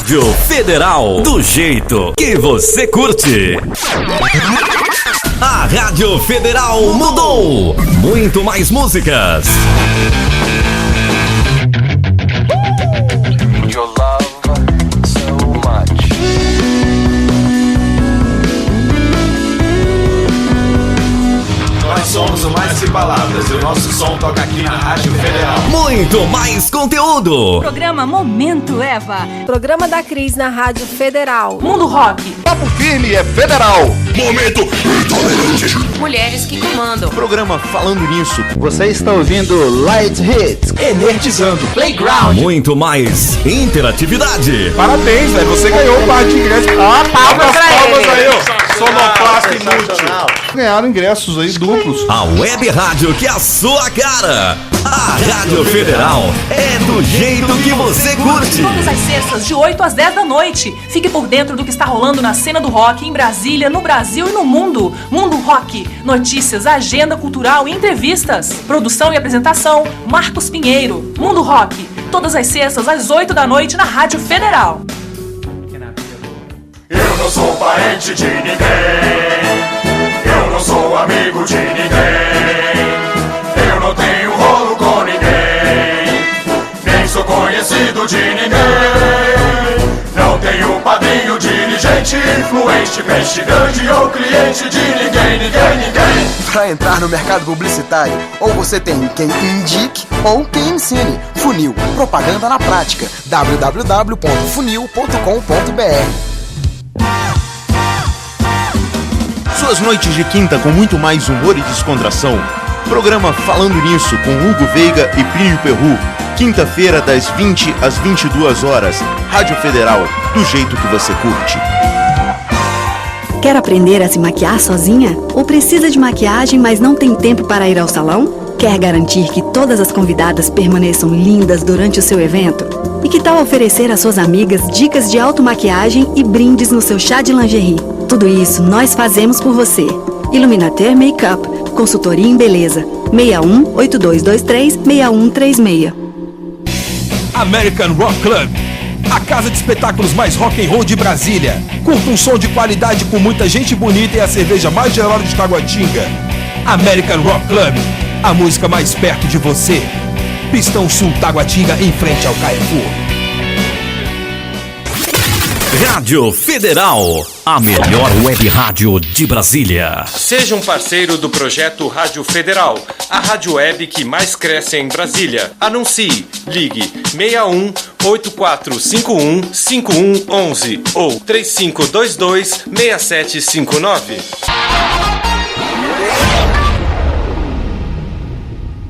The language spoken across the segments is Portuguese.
Rádio Federal, do jeito que você curte. A Rádio Federal mudou. Muito mais músicas. Your love so much. Nós somos o Mais Que Palavras e o nosso som toca aqui na Rádio Federal. Muito mais conteúdo. Programa Momento Eva. Programa da Cris na Rádio Federal. Mundo Rock. Papo Firme é Federal. Momento Intolerante. Mulheres que comandam. Programa Falando Nisso. Você está ouvindo Light Hits. Energizando. Playground. Muito mais interatividade. Parabéns, velho. Você ganhou um par de ingressos. Palmas aí, ó. Sonoplasta inútil. Ganharam ingressos aí duplos. A web rádio que é a sua cara. A Rádio Federal é do jeito que você curte. Todas as sextas, de 8 às 10 da noite. Fique por dentro do que está rolando na cena do rock em Brasília, no Brasil e no mundo. Mundo Rock. Notícias, agenda cultural e entrevistas. Produção e apresentação, Marcos Pinheiro. Mundo Rock. Todas as sextas, às 8 da noite, na Rádio Federal. Eu não sou parente de ninguém. Eu não sou amigo de ninguém. Eu não tenho rolo com ninguém. Nem sou conhecido de ninguém. Não tenho padrinho, dirigente, influente, peixe grande ou cliente de ninguém. Para entrar no mercado publicitário, ou você tem quem indique ou quem ensine. Funil, propaganda na prática. www.funil.com.br. Suas noites de quinta com muito mais humor e descontração. Programa Falando Nisso com Hugo Veiga e Plínio Perru. Quinta-feira das 20 às 22 horas. Rádio Federal, do jeito que você curte. Quer aprender a se maquiar sozinha? Ou precisa de maquiagem, mas não tem tempo para ir ao salão? Quer garantir que todas as convidadas permaneçam lindas durante o seu evento? E que tal oferecer às suas amigas dicas de automaquiagem e brindes no seu chá de lingerie? Tudo isso nós fazemos por você. Iluminater Makeup, consultoria em beleza. 61-8223-6136. American Rock Club, a casa de espetáculos mais rock and roll de Brasília. Curta um som de qualidade com muita gente bonita e a cerveja mais gelada de Taguatinga. American Rock Club, a música mais perto de você. Pistão Sul Taguatinga, em frente ao Carrefour. Rádio Federal, a melhor web rádio de Brasília. Seja um parceiro do projeto Rádio Federal, a rádio web que mais cresce em Brasília. Anuncie, ligue 61 8451 5111 ou 3522 6759.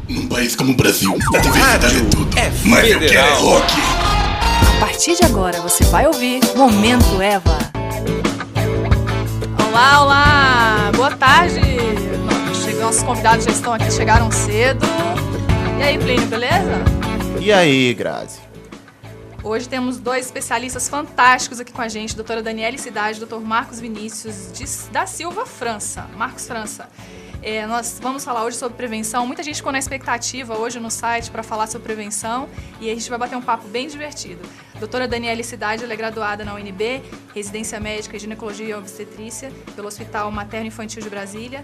Num país como o Brasil, a diversidade é tudo. Mas eu quero é rock. A partir de agora, você vai ouvir Momento Eva. Olá, olá! Boa tarde! Nossos convidados já estão aqui, chegaram cedo. E aí, Plínio, beleza? E aí, Grazi? Hoje temos dois especialistas fantásticos aqui com a gente, doutora Daniele Cidade e Dr. Marcos Vinícius da Silva França. Marcos França. Nós vamos falar hoje sobre prevenção. Muita gente ficou na expectativa hoje no site para falar sobre prevenção e a gente vai bater um papo bem divertido. Doutora Daniele Cidade, ela é graduada na UNB, residência médica em ginecologia e obstetrícia pelo Hospital Materno Infantil de Brasília.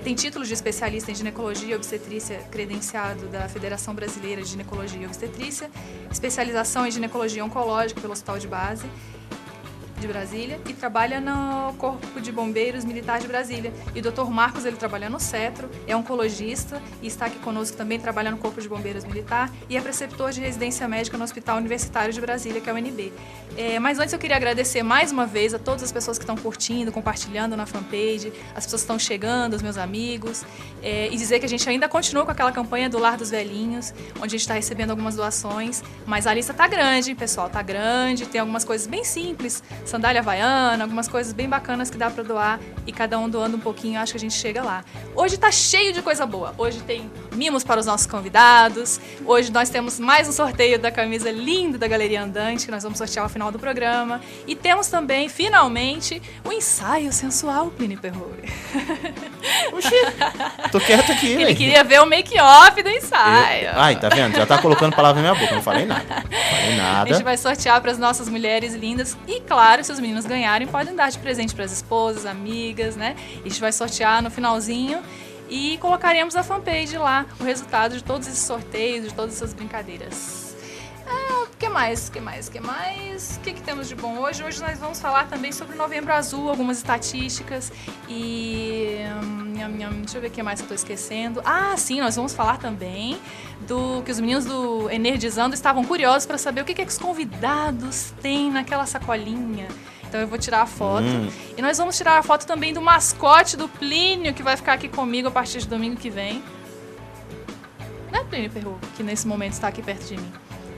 Tem títulos de especialista em ginecologia e obstetrícia credenciado da Federação Brasileira de Ginecologia e Obstetrícia, especialização em ginecologia oncológica pelo Hospital de Base de Brasília e trabalha no Corpo de Bombeiros Militar de Brasília. E o Dr. Marcos, ele trabalha no CETRO, é oncologista e está aqui conosco também, trabalha no Corpo de Bombeiros Militar e é preceptor de residência médica no Hospital Universitário de Brasília, que é o UNB. Mas antes eu queria agradecer mais uma vez a todas as pessoas que estão curtindo, compartilhando na fanpage, as pessoas que estão chegando, os meus amigos, e dizer que a gente ainda continua com aquela campanha do Lar dos Velhinhos, onde a gente está recebendo algumas doações, mas a lista tá grande, pessoal, tá grande, tem algumas coisas bem simples. sandália havaiana, algumas coisas bem bacanas que dá pra doar e cada um doando um pouquinho, acho que a gente chega lá. Hoje tá cheio de coisa boa. Hoje tem mimos para os nossos convidados. Hoje nós temos mais um sorteio da camisa linda da Galeria Andante, que nós vamos sortear ao final do programa. E temos também, finalmente, o ensaio sensual, Plínio Perru. Oxi, tô quieto aqui, Ele velho. queria ver o make-off do ensaio. Ai, tá vendo? Já tá colocando palavra na minha boca, não falei nada. A gente vai sortear para as nossas mulheres lindas. E claro, se os meninos ganharem, podem dar de presente para as esposas, amigas, né? A gente vai sortear no finalzinho e colocaremos na fanpage lá o resultado de todos esses sorteios, de todas essas brincadeiras. O que mais? O que temos de bom hoje? Hoje nós vamos falar também sobre o Novembro Azul, algumas estatísticas e... deixa eu ver o que mais que eu tô esquecendo. Ah, sim, nós vamos falar também do que os meninos do Energizando estavam curiosos para saber o que os convidados têm naquela sacolinha. Então eu vou tirar a foto. E nós vamos tirar a foto também do mascote do Plínio, que vai ficar aqui comigo a partir de domingo que vem. Né, Plínio Perru? Que nesse momento está aqui perto de mim.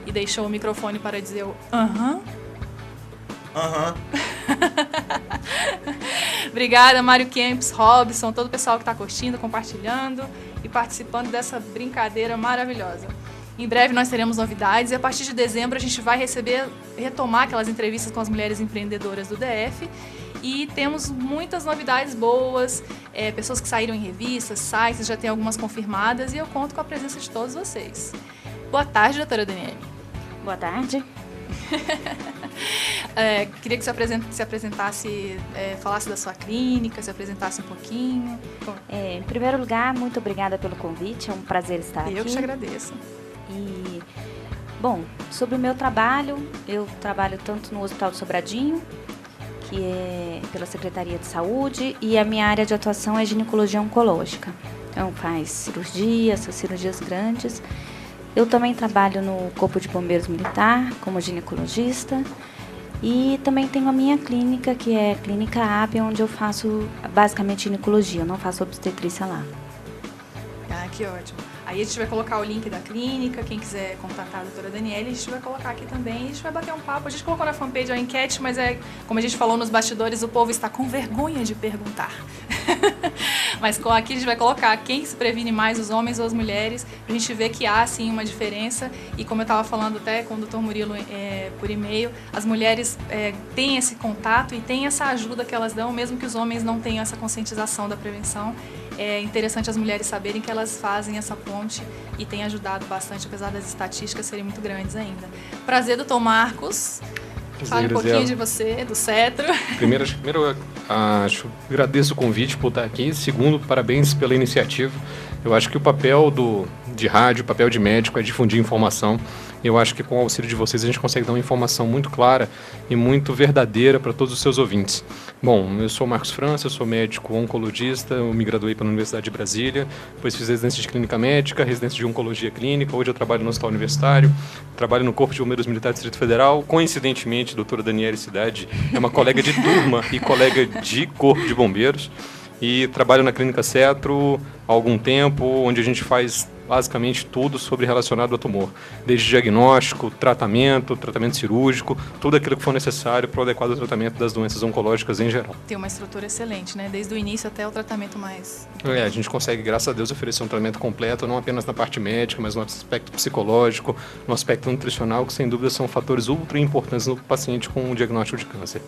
E deixou o microfone para dizer o aham. Obrigada, Mário Kempis, Robson, todo o pessoal que está curtindo, compartilhando e participando dessa brincadeira maravilhosa. Em breve nós teremos novidades e a partir de dezembro a gente vai retomar aquelas entrevistas com as mulheres empreendedoras do DF e temos muitas novidades boas, pessoas que saíram em revistas, sites, já tem algumas confirmadas e eu conto com a presença de todos vocês. Boa tarde, doutora Daniele. Boa tarde. Queria que se apresentasse, falasse da sua clínica, se apresentasse um pouquinho. Em primeiro lugar, muito obrigada pelo convite, é um prazer estar aqui. Eu que te agradeço. E, bom, sobre o meu trabalho, eu trabalho tanto no Hospital do Sobradinho, que é pela Secretaria de Saúde, e a minha área de atuação é ginecologia oncológica. Então, faz cirurgias grandes. Eu também trabalho no Corpo de Bombeiros Militar, como ginecologista, e também tenho a minha clínica, que é a Clínica AP, onde eu faço basicamente ginecologia, eu não faço obstetrícia lá. Ah, que ótimo. Aí a gente vai colocar o link da clínica, quem quiser contatar a doutora Daniele, a gente vai colocar aqui também, a gente vai bater um papo. A gente colocou na fanpage a enquete, mas como a gente falou nos bastidores, o povo está com vergonha de perguntar. Mas aqui a gente vai colocar quem se previne mais, os homens ou as mulheres, pra gente ver que há sim uma diferença. E como eu estava falando até com o Dr. Murilo por e-mail, as mulheres têm esse contato e têm essa ajuda que elas dão, mesmo que os homens não tenham essa conscientização da prevenção. É interessante as mulheres saberem que elas fazem essa ponte e têm ajudado bastante, apesar das estatísticas serem muito grandes ainda. Prazer, doutor Marcos. Fale um pouquinho de você, do Cetro. Primeiro, agradeço o convite por estar aqui. Segundo, parabéns pela iniciativa. Eu acho que o papel de rádio, o papel de médico é difundir informação. Eu acho que com o auxílio de vocês a gente consegue dar uma informação muito clara e muito verdadeira para todos os seus ouvintes. Bom, eu sou Marcos França, eu sou médico oncologista, eu me graduei pela Universidade de Brasília, depois fiz residência de clínica médica, residência de oncologia clínica, hoje eu trabalho no Hospital Universitário, trabalho no Corpo de Bombeiros Militar do Distrito Federal. Coincidentemente, a doutora Daniele Cidade é uma colega de turma e colega de Corpo de Bombeiros. E trabalho na Clínica Cetro há algum tempo, onde a gente faz basicamente tudo sobre relacionado ao tumor. Desde diagnóstico, tratamento cirúrgico, tudo aquilo que for necessário para o adequado tratamento das doenças oncológicas em geral. Tem uma estrutura excelente, né? Desde o início até o tratamento mais... A gente consegue, graças a Deus, oferecer um tratamento completo, não apenas na parte médica, mas no aspecto psicológico, no aspecto nutricional, que sem dúvida são fatores ultra importantes no paciente com o diagnóstico de câncer.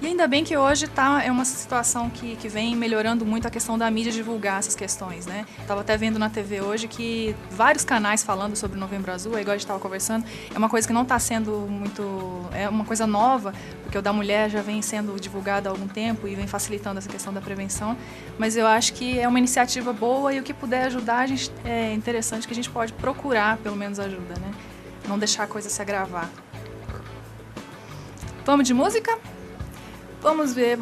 E ainda bem que hoje é uma situação que vem melhorando muito a questão da mídia divulgar essas questões, né? Estava até vendo na TV hoje que vários canais falando sobre o Novembro Azul, igual a gente estava conversando, é uma coisa que não está sendo muito... É uma coisa nova, porque o da mulher já vem sendo divulgado há algum tempo e vem facilitando essa questão da prevenção, mas eu acho que é uma iniciativa boa e o que puder ajudar, é interessante que a gente pode procurar, pelo menos, ajuda, né? Não deixar a coisa se agravar. Vamos de música? Vamos ver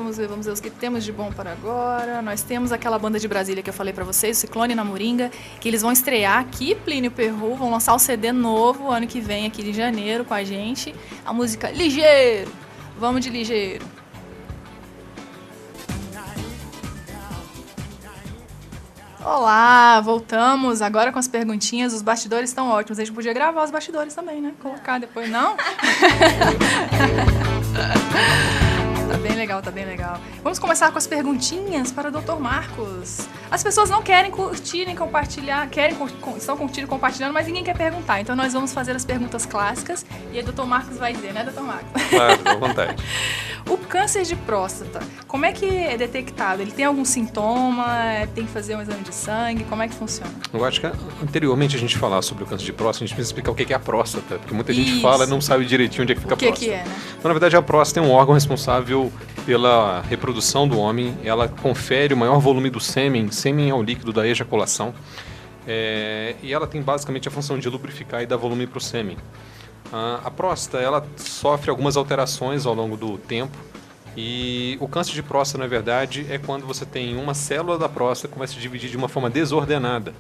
os que temos de bom para agora. Nós temos aquela banda de Brasília que eu falei para vocês, o Ciclone na Moringa, que eles vão estrear aqui, Plínio Perru, vão lançar o CD novo ano que vem aqui de janeiro com a gente. A música Ligeiro. Vamos de Ligeiro. Olá, voltamos agora com as perguntinhas. Os bastidores estão ótimos. A gente podia gravar os bastidores também, né? Colocar depois, não? legal, tá bem legal. Vamos começar com as perguntinhas para o Dr. Marcos. As pessoas não querem curtir nem compartilhar, estão curtindo e compartilhando, mas ninguém quer perguntar. Então nós vamos fazer as perguntas clássicas e aí o Dr. Marcos vai dizer, né, Dr. Marcos? Claro, à vontade. O câncer de próstata, como é que é detectado? Ele tem algum sintoma? Tem que fazer um exame de sangue? Como é que funciona? Eu acho que anteriormente a gente falar sobre o câncer de próstata, a gente precisa explicar o que é a próstata, porque muita gente Isso. fala e não sabe direitinho onde é que fica a próstata. O que é, né? Então, na verdade, a próstata é um órgão responsável pela reprodução do homem. Ela confere o maior volume do sêmen. Sêmen é o líquido da ejaculação. E ela tem basicamente a função de lubrificar e dar volume para o sêmen. A próstata, ela sofre algumas alterações ao longo do tempo. E o câncer de próstata, na verdade, é quando você tem uma célula da próstata que começa a se dividir de uma forma desordenada.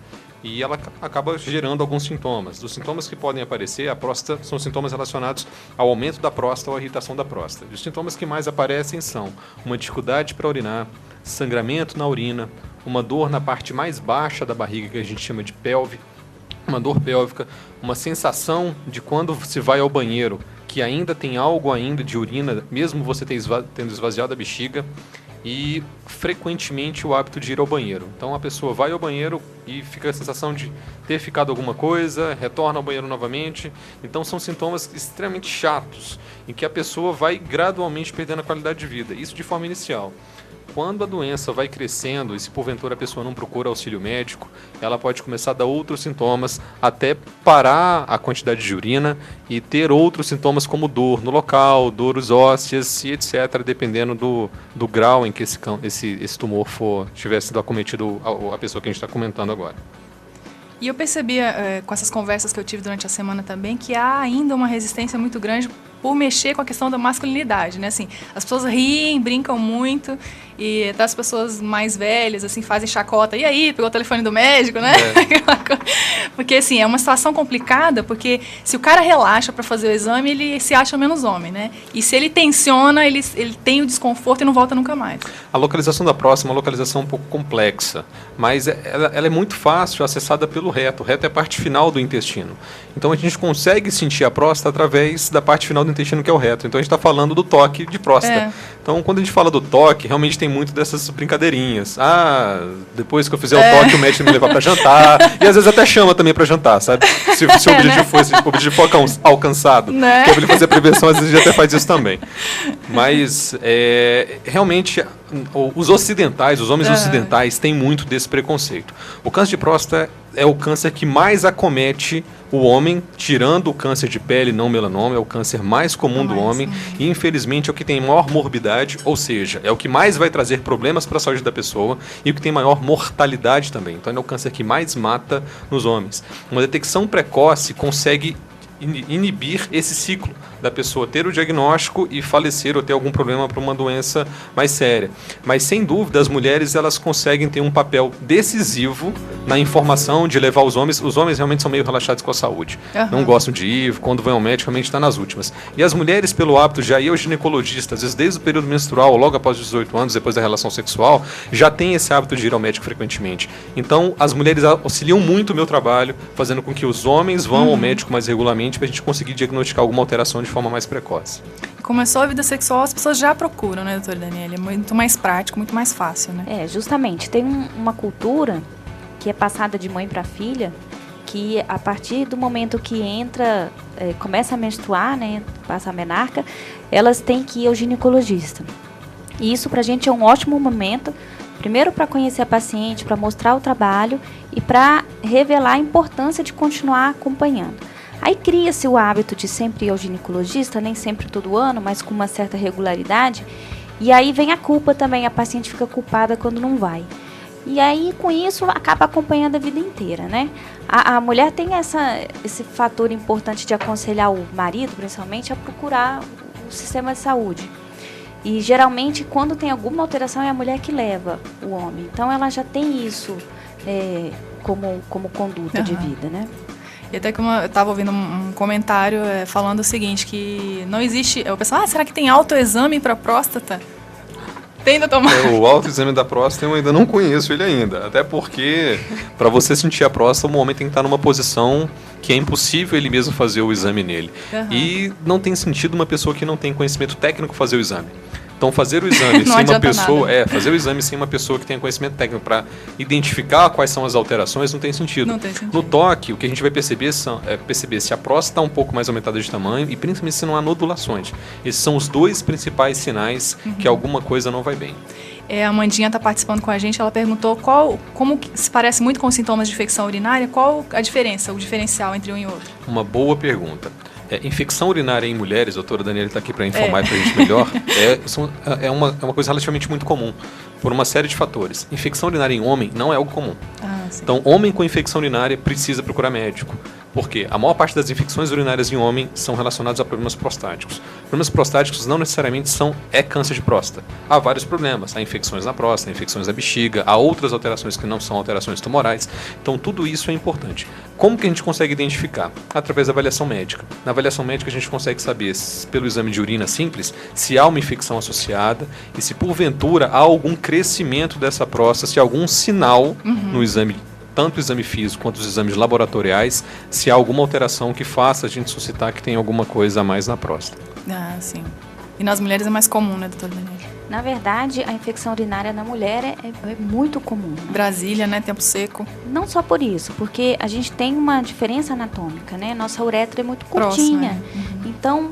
E ela acaba gerando alguns sintomas. Dos sintomas que podem aparecer, a próstata são sintomas relacionados ao aumento da próstata ou à irritação da próstata. E os sintomas que mais aparecem são uma dificuldade para urinar, sangramento na urina, uma dor na parte mais baixa da barriga, que a gente chama de pelve, uma dor pélvica, uma sensação de quando se vai ao banheiro, que ainda tem algo ainda de urina, mesmo você tendo esvaziado a bexiga, e frequentemente o hábito de ir ao banheiro. Então a pessoa vai ao banheiro e fica a sensação de ter ficado alguma coisa, retorna ao banheiro novamente. Então são sintomas extremamente chatos, em que a pessoa vai gradualmente perdendo a qualidade de vida, isso de forma inicial. Quando a doença vai crescendo e se porventura a pessoa não procura auxílio médico, ela pode começar a dar outros sintomas, até parar a quantidade de urina e ter outros sintomas como dor no local, ósseas e etc., dependendo do grau em que esse tumor tivesse sido acometido a pessoa que a gente está comentando agora. E eu percebi com essas conversas que eu tive durante a semana também que há ainda uma resistência muito grande por mexer com a questão da masculinidade, né? Assim, as pessoas riem, brincam muito e até as pessoas mais velhas, assim, fazem chacota. E aí, pegou o telefone do médico, né? Porque, assim, é uma situação complicada, porque se o cara relaxa para fazer o exame, ele se acha menos homem, né? E se ele tensiona, ele tem o desconforto e não volta nunca mais. A localização da próstata é uma localização um pouco complexa, mas ela é muito fácil, acessada pelo reto. O reto é a parte final do intestino. Então a gente consegue sentir a próstata através da parte final do intestino, que é o reto. Então a gente está falando do toque de próstata. Então quando a gente fala do toque, realmente tem muito dessas brincadeirinhas. Depois que eu fizer o toque, o médico me levar para jantar. E às vezes até chama também para jantar, sabe? Se o objetivo for alcançado. Né? Para ele fazer a prevenção, às vezes ele até faz isso também. Mas realmente os homens ocidentais têm muito desse preconceito. O câncer de próstata é o câncer que mais acomete o homem, tirando o câncer de pele não melanoma, é o câncer mais comum do homem e infelizmente é o que tem maior morbidade, ou seja, é o que mais vai trazer problemas para a saúde da pessoa e o que tem maior mortalidade também. Então é o câncer que mais mata nos homens. Uma detecção precoce consegue inibir esse ciclo da pessoa ter o diagnóstico e falecer ou ter algum problema para uma doença mais séria. Mas, sem dúvida, as mulheres elas conseguem ter um papel decisivo na informação de levar os homens. Os homens realmente são meio relaxados com a saúde. Não gostam de ir, quando vão ao médico, realmente está nas últimas. E as mulheres, pelo hábito de ir ao ginecologista, às vezes desde o período menstrual, ou logo após os 18 anos, depois da relação sexual, já tem esse hábito de ir ao médico frequentemente. Então, as mulheres auxiliam muito o meu trabalho, fazendo com que os homens vão ao médico mais regularmente para a gente conseguir diagnosticar alguma alteração de forma mais precoce. Começou a vida sexual, as pessoas já procuram, né, doutora Daniela? É muito mais prático, muito mais fácil, né? Justamente. Tem uma cultura que é passada de mãe para filha, que a partir do momento que começa a menstruar, né, passa a menarca, elas têm que ir ao ginecologista. E isso pra gente é um ótimo momento, primeiro para conhecer a paciente, para mostrar o trabalho e para revelar a importância de continuar acompanhando. Aí cria-se o hábito de sempre ir ao ginecologista, nem sempre todo ano, mas com uma certa regularidade. E aí vem a culpa também, a paciente fica culpada quando não vai. E aí, com isso, acaba acompanhando a vida inteira, né? A mulher tem esse fator importante de aconselhar o marido, principalmente, a procurar o sistema de saúde. E, geralmente, quando tem alguma alteração, é a mulher que leva o homem. Então, ela já tem isso como conduta de vida, né? E até que eu estava ouvindo um comentário falando o seguinte, que não existe... Eu pensava, será que tem autoexame para próstata? Tem, doutor Marcos? O autoexame da próstata eu ainda não conheço ele ainda. Até porque, para você sentir a próstata, o homem tem que estar numa posição que é impossível ele mesmo fazer o exame nele. E não tem sentido uma pessoa que não tem conhecimento técnico fazer o exame. Então, fazer o exame Não sem uma adianta pessoa, nada. fazer o exame sem uma pessoa que tenha conhecimento técnico para identificar quais são as alterações não tem sentido. Não tem sentido. No toque, o que a gente vai perceber perceber se a próstata está um pouco mais aumentada de tamanho e principalmente se não há nodulações. Esses são os dois principais sinais que alguma coisa não vai bem. A Amandinha está participando com a gente, ela perguntou como que se parece muito com os sintomas de infecção urinária, qual a diferença, o diferencial entre um e outro? Uma boa pergunta. Infecção urinária em mulheres, a doutora Daniela está aqui para informar para a gente melhor, é uma coisa relativamente muito comum, por uma série de fatores. Infecção urinária em homem não é algo comum. Então, homem com infecção urinária precisa procurar médico. Por quê? A maior parte das infecções urinárias em homem são relacionadas a problemas prostáticos. Problemas prostáticos não necessariamente é câncer de próstata. Há vários problemas. Há infecções na próstata, infecções da bexiga, há outras alterações que não são alterações tumorais. Então, tudo isso é importante. Como que a gente consegue identificar? Através da avaliação médica. Na avaliação médica, a gente consegue saber, pelo exame de urina simples, se há uma infecção associada e se, porventura, há algum crescimento dessa próstata, se há algum sinal no exame, tanto o exame físico quanto os exames laboratoriais, se há alguma alteração que faça a gente suscitar que tem alguma coisa a mais na próstata. Sim. E nas mulheres é mais comum, né, doutora Daniela? Na verdade, a infecção urinária na mulher é muito comum. Brasília, né, tempo seco. Não só por isso, porque a gente tem uma diferença anatômica, né? Nossa uretra é muito curtinha. Então,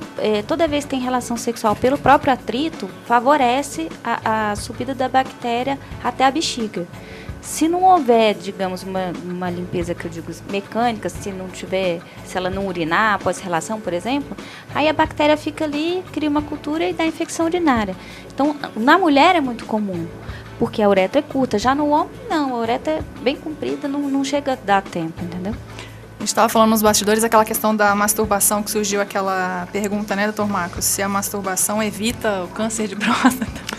toda vez que tem relação sexual pelo próprio atrito, favorece a subida da bactéria até a bexiga. Se não houver, digamos, uma limpeza que eu digo mecânica, se ela não urinar após relação, por exemplo, aí a bactéria fica ali, cria uma cultura e dá infecção urinária. Então, na mulher é muito comum, porque a uretra é curta. Já no homem, não, a uretra é bem comprida, não chega a dar tempo, entendeu? A gente estava falando nos bastidores aquela questão da masturbação, que surgiu aquela pergunta, né, doutor Marcos? Se a masturbação evita o câncer de próstata.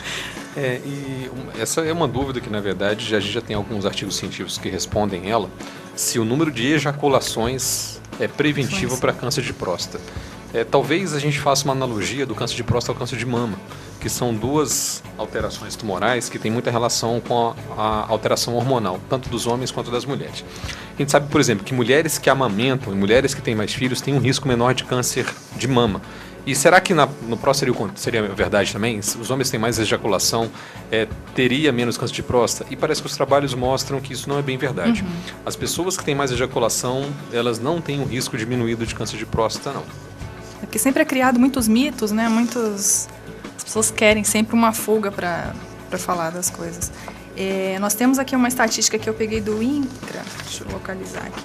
E essa é uma dúvida que, na verdade, a gente já tem alguns artigos científicos que respondem ela, se o número de ejaculações é preventivo para câncer de próstata. Talvez a gente faça uma analogia do câncer de próstata ao câncer de mama, que são duas alterações tumorais que têm muita relação com a alteração hormonal, tanto dos homens quanto das mulheres. A gente sabe, por exemplo, que mulheres que amamentam e mulheres que têm mais filhos têm um risco menor de câncer de mama. E será que no próstata seria verdade também? Se os homens têm mais ejaculação, teria menos câncer de próstata? E parece que os trabalhos mostram que isso não é bem verdade. As pessoas que têm mais ejaculação, elas não têm um risco diminuído de câncer de próstata, não. É porque sempre é criado muitos mitos, né? As pessoas querem sempre uma fuga para falar das coisas. Nós temos aqui uma estatística que eu peguei do INCRA. Deixa eu localizar aqui.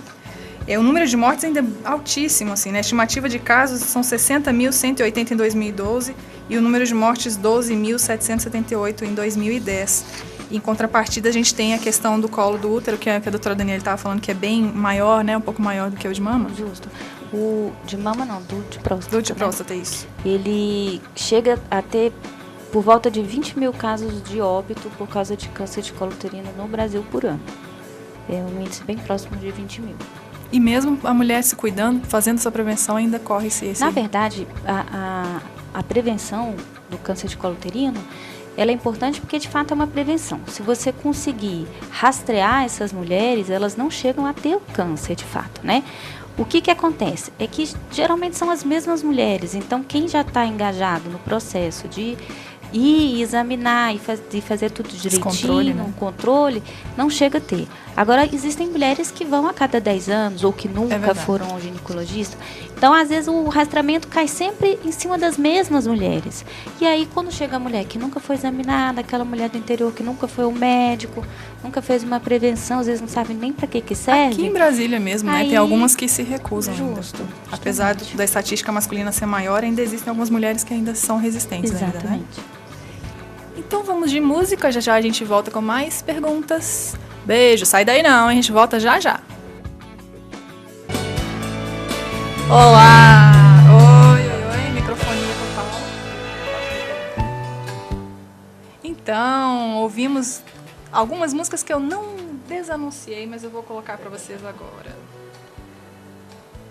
O número de mortes ainda é altíssimo, assim, né? A estimativa de casos são 60.180 em 2012 e o número de mortes 12.778 em 2010. Em contrapartida, a gente tem a questão do colo do útero, que a doutora Daniela estava falando que é bem maior, né? Um pouco maior do que o de mama. Justo. O de mama não, do de próstata. Do de próstata, é isso. Ele chega a ter por volta de 20 mil casos de óbito por causa de câncer de colo uterino no Brasil por ano. É um índice bem próximo de 20 mil. E mesmo a mulher se cuidando, fazendo essa prevenção, ainda corre esse... Na verdade, a prevenção do câncer de colo uterino, ela é importante porque, de fato, é uma prevenção. Se você conseguir rastrear essas mulheres, elas não chegam a ter o câncer, de fato, né? O que acontece? É que, geralmente, são as mesmas mulheres. Então, quem já está engajado no processo de ir examinar e fazer tudo direitinho, um controle, não chega a ter. Agora, existem mulheres que vão a cada 10 anos ou que nunca foram ao ginecologista. Então, às vezes, o rastreamento cai sempre em cima das mesmas mulheres. E aí, quando chega a mulher que nunca foi examinada, aquela mulher do interior que nunca foi ao médico, nunca fez uma prevenção, às vezes não sabe nem para que serve. Aqui em Brasília mesmo, né? Tem algumas que se recusam ainda. Apesar Justamente. da estatística masculina ser maior, ainda existem algumas mulheres que ainda são resistentes. Exatamente. Ainda, né? Então vamos de música, já a gente volta com mais perguntas. Beijo, sai daí não, a gente volta já. Olá! Oi, microfonia total. Então, ouvimos algumas músicas que eu não desanunciei, mas eu vou colocar para vocês agora.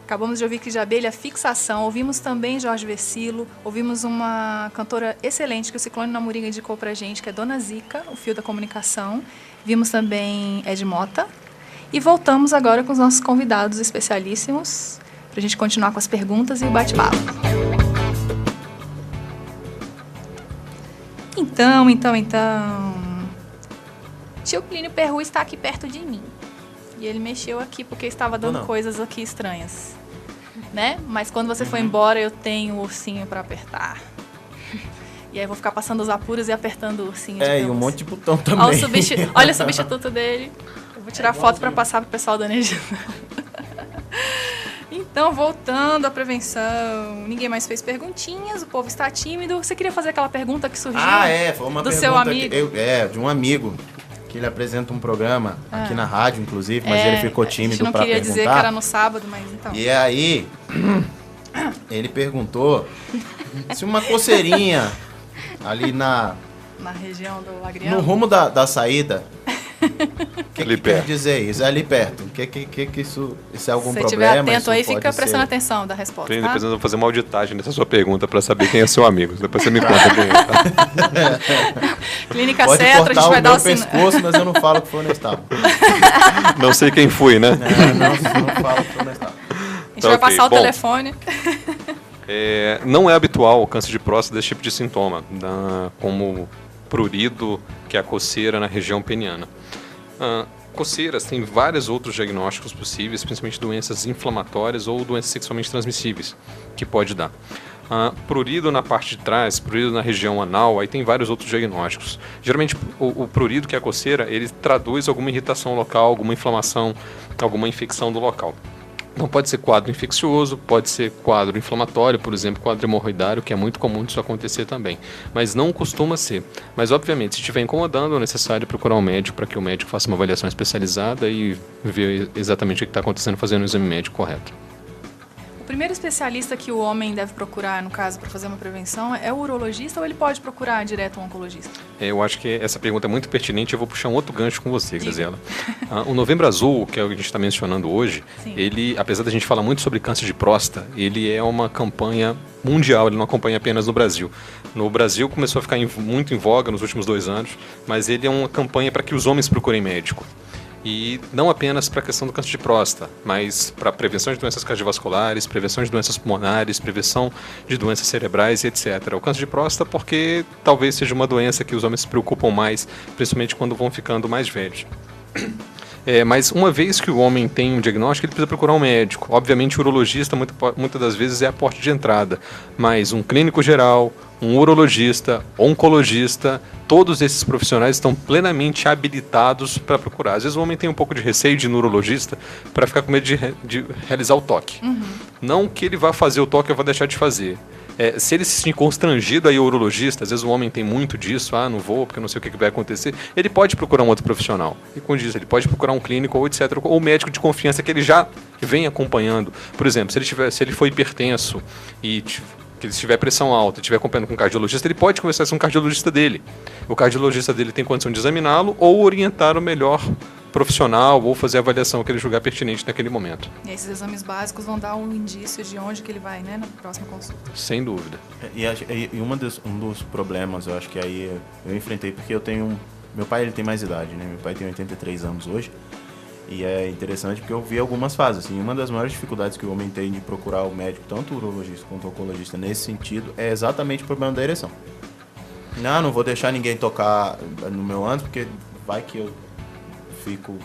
Acabamos de ouvir Cris de Abelha, Fixação. Ouvimos também Jorge Versilo. Ouvimos uma cantora excelente que o Ciclone na Moringa indicou pra gente, que é Dona Zica, o Fio da Comunicação. Vimos também Ed Mota. E voltamos agora com os nossos convidados especialíssimos pra gente continuar com as perguntas e o bate-papo. Então. Tio Plínio Perru está aqui perto de mim. E ele mexeu aqui porque estava dando coisas aqui estranhas. Né? Mas quando você for embora, eu tenho o ursinho para apertar. E aí eu vou ficar passando os apuros e apertando o ursinho. E um monte de botão também. Olha o substituto dele. Eu vou tirar foto para passar pro pessoal da Energia. Então, voltando à prevenção, ninguém mais fez perguntinhas, o povo está tímido. Você queria fazer aquela pergunta que surgiu? Foi uma pergunta seu amigo. De um amigo, que ele apresenta um programa aqui na rádio, inclusive, mas ele ficou tímido para perguntar. A gente não queria dizer que era no sábado, mas então. E aí, ele perguntou se uma coceirinha ali na região do Agrião, no rumo da saída, o que quer dizer isso? É ali perto. Que isso é algum problema? Se estiver atento aí, fica prestando atenção da resposta. Tá? Depois eu vou fazer uma auditagem nessa sua pergunta para saber quem é seu amigo. Depois você me conta quem é. Tá? Clínica Cetra, a gente vai dar o pescoço, mas eu não falo que foi onde estava. Não sei quem fui, né? Não falo que foi onde estava. A gente vai passar o telefone. Não é habitual o câncer de próstata desse tipo de sintoma, como prurido, que é a coceira na região peniana. Coceiras têm vários outros diagnósticos possíveis, principalmente doenças inflamatórias ou doenças sexualmente transmissíveis, que pode dar. Prurido na parte de trás, prurido na região anal, aí tem vários outros diagnósticos. Geralmente o prurido, que é a coceira, ele traduz alguma irritação local, alguma inflamação, alguma infecção do local. Então pode ser quadro infeccioso, pode ser quadro inflamatório, por exemplo, quadro hemorroidário, que é muito comum disso acontecer também. Mas não costuma ser. Mas, obviamente, se estiver incomodando, é necessário procurar um médico para que o médico faça uma avaliação especializada e ver exatamente o que está acontecendo, fazendo o exame médico correto. O primeiro especialista que o homem deve procurar, no caso, para fazer uma prevenção, é o urologista ou ele pode procurar direto um oncologista? Eu acho que essa pergunta é muito pertinente. Eu vou puxar um outro gancho com você, Graziela. O Novembro Azul, que é o que a gente está mencionando hoje, ele, apesar da gente falar muito sobre câncer de próstata, ele é uma campanha mundial, ele não acompanha apenas no Brasil. No Brasil começou a ficar muito em voga nos últimos 2 anos, mas ele é uma campanha para que os homens procurem médico. E não apenas para a questão do câncer de próstata, mas para prevenção de doenças cardiovasculares, prevenção de doenças pulmonares, prevenção de doenças cerebrais e etc. O câncer de próstata porque talvez seja uma doença que os homens se preocupam mais, principalmente quando vão ficando mais velhos. Mas uma vez que o homem tem um diagnóstico, ele precisa procurar um médico. Obviamente o urologista muitas das vezes é a porta de entrada, mas um clínico geral, um urologista, oncologista, todos esses profissionais estão plenamente habilitados para procurar. Às vezes o homem tem um pouco de receio de ir no urologista para ficar com medo de realizar o toque. Não que ele vá fazer o toque ou vá deixar de fazer. Se ele se sentir constrangido aí o urologista, às vezes o homem tem muito disso, não vou porque não sei o que vai acontecer, ele pode procurar um outro profissional. E como diz, ele pode procurar um clínico ou etc, ou médico de confiança que ele já vem acompanhando. Por exemplo, se ele for hipertenso e que ele tiver pressão alta, estiver acompanhando com um cardiologista, ele pode conversar com o cardiologista dele. O cardiologista dele tem condição de examiná-lo ou orientar o melhor profissional ou fazer a avaliação que ele julgar pertinente naquele momento. E esses exames básicos vão dar um indício de onde que ele vai, né, na próxima consulta. Sem dúvida. E um dos problemas, eu acho que aí eu enfrentei, porque eu tenho... Meu pai, ele tem mais idade, né? Meu pai tem 83 anos hoje. E é interessante porque eu vi algumas fases. Assim, uma das maiores dificuldades que o homem tem de procurar o médico, tanto o urologista quanto o oncologista, nesse sentido, é exatamente o problema da ereção. Não vou deixar ninguém tocar no meu ânus, porque vai que eu fico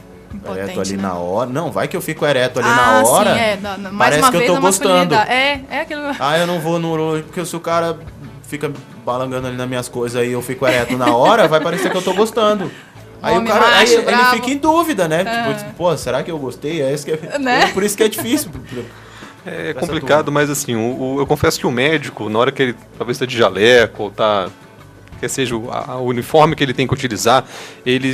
ereto ali, né, na hora. Não, vai que eu fico ereto ali na hora. Sim, mais parece uma que vez eu tô gostando. É aquilo. Eu não vou no urologista, porque se o cara fica balangando ali nas minhas coisas e eu fico ereto na hora, vai parecer que eu tô gostando. Aí o cara ele fica em dúvida, né? Tipo, será que eu gostei? Por isso que é difícil. É complicado, mas assim, eu confesso que o médico, na hora que ele talvez está de jaleco ou quer seja o uniforme que ele tem que utilizar, ele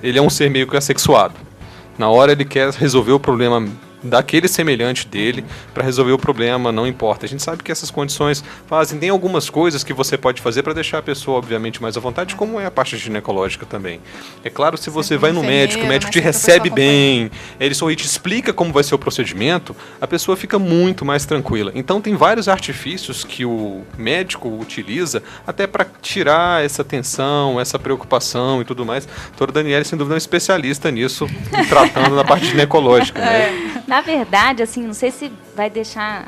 é um ser meio que assexuado. Na hora ele quer resolver o problema daquele semelhante dele para resolver o problema, não importa. A gente sabe que essas condições tem algumas coisas que você pode fazer para deixar a pessoa, obviamente, mais à vontade, como é a parte ginecológica também. É claro, se você vai no médico, o médico te recebe bem, ele sorri, te explica como vai ser o procedimento, a pessoa fica muito mais tranquila. Então tem vários artifícios que o médico utiliza até para tirar essa tensão, essa preocupação e tudo mais. A doutora Daniele, sem dúvida, é um especialista nisso, tratando na parte ginecológica, né? Na verdade, assim, não sei se vai deixar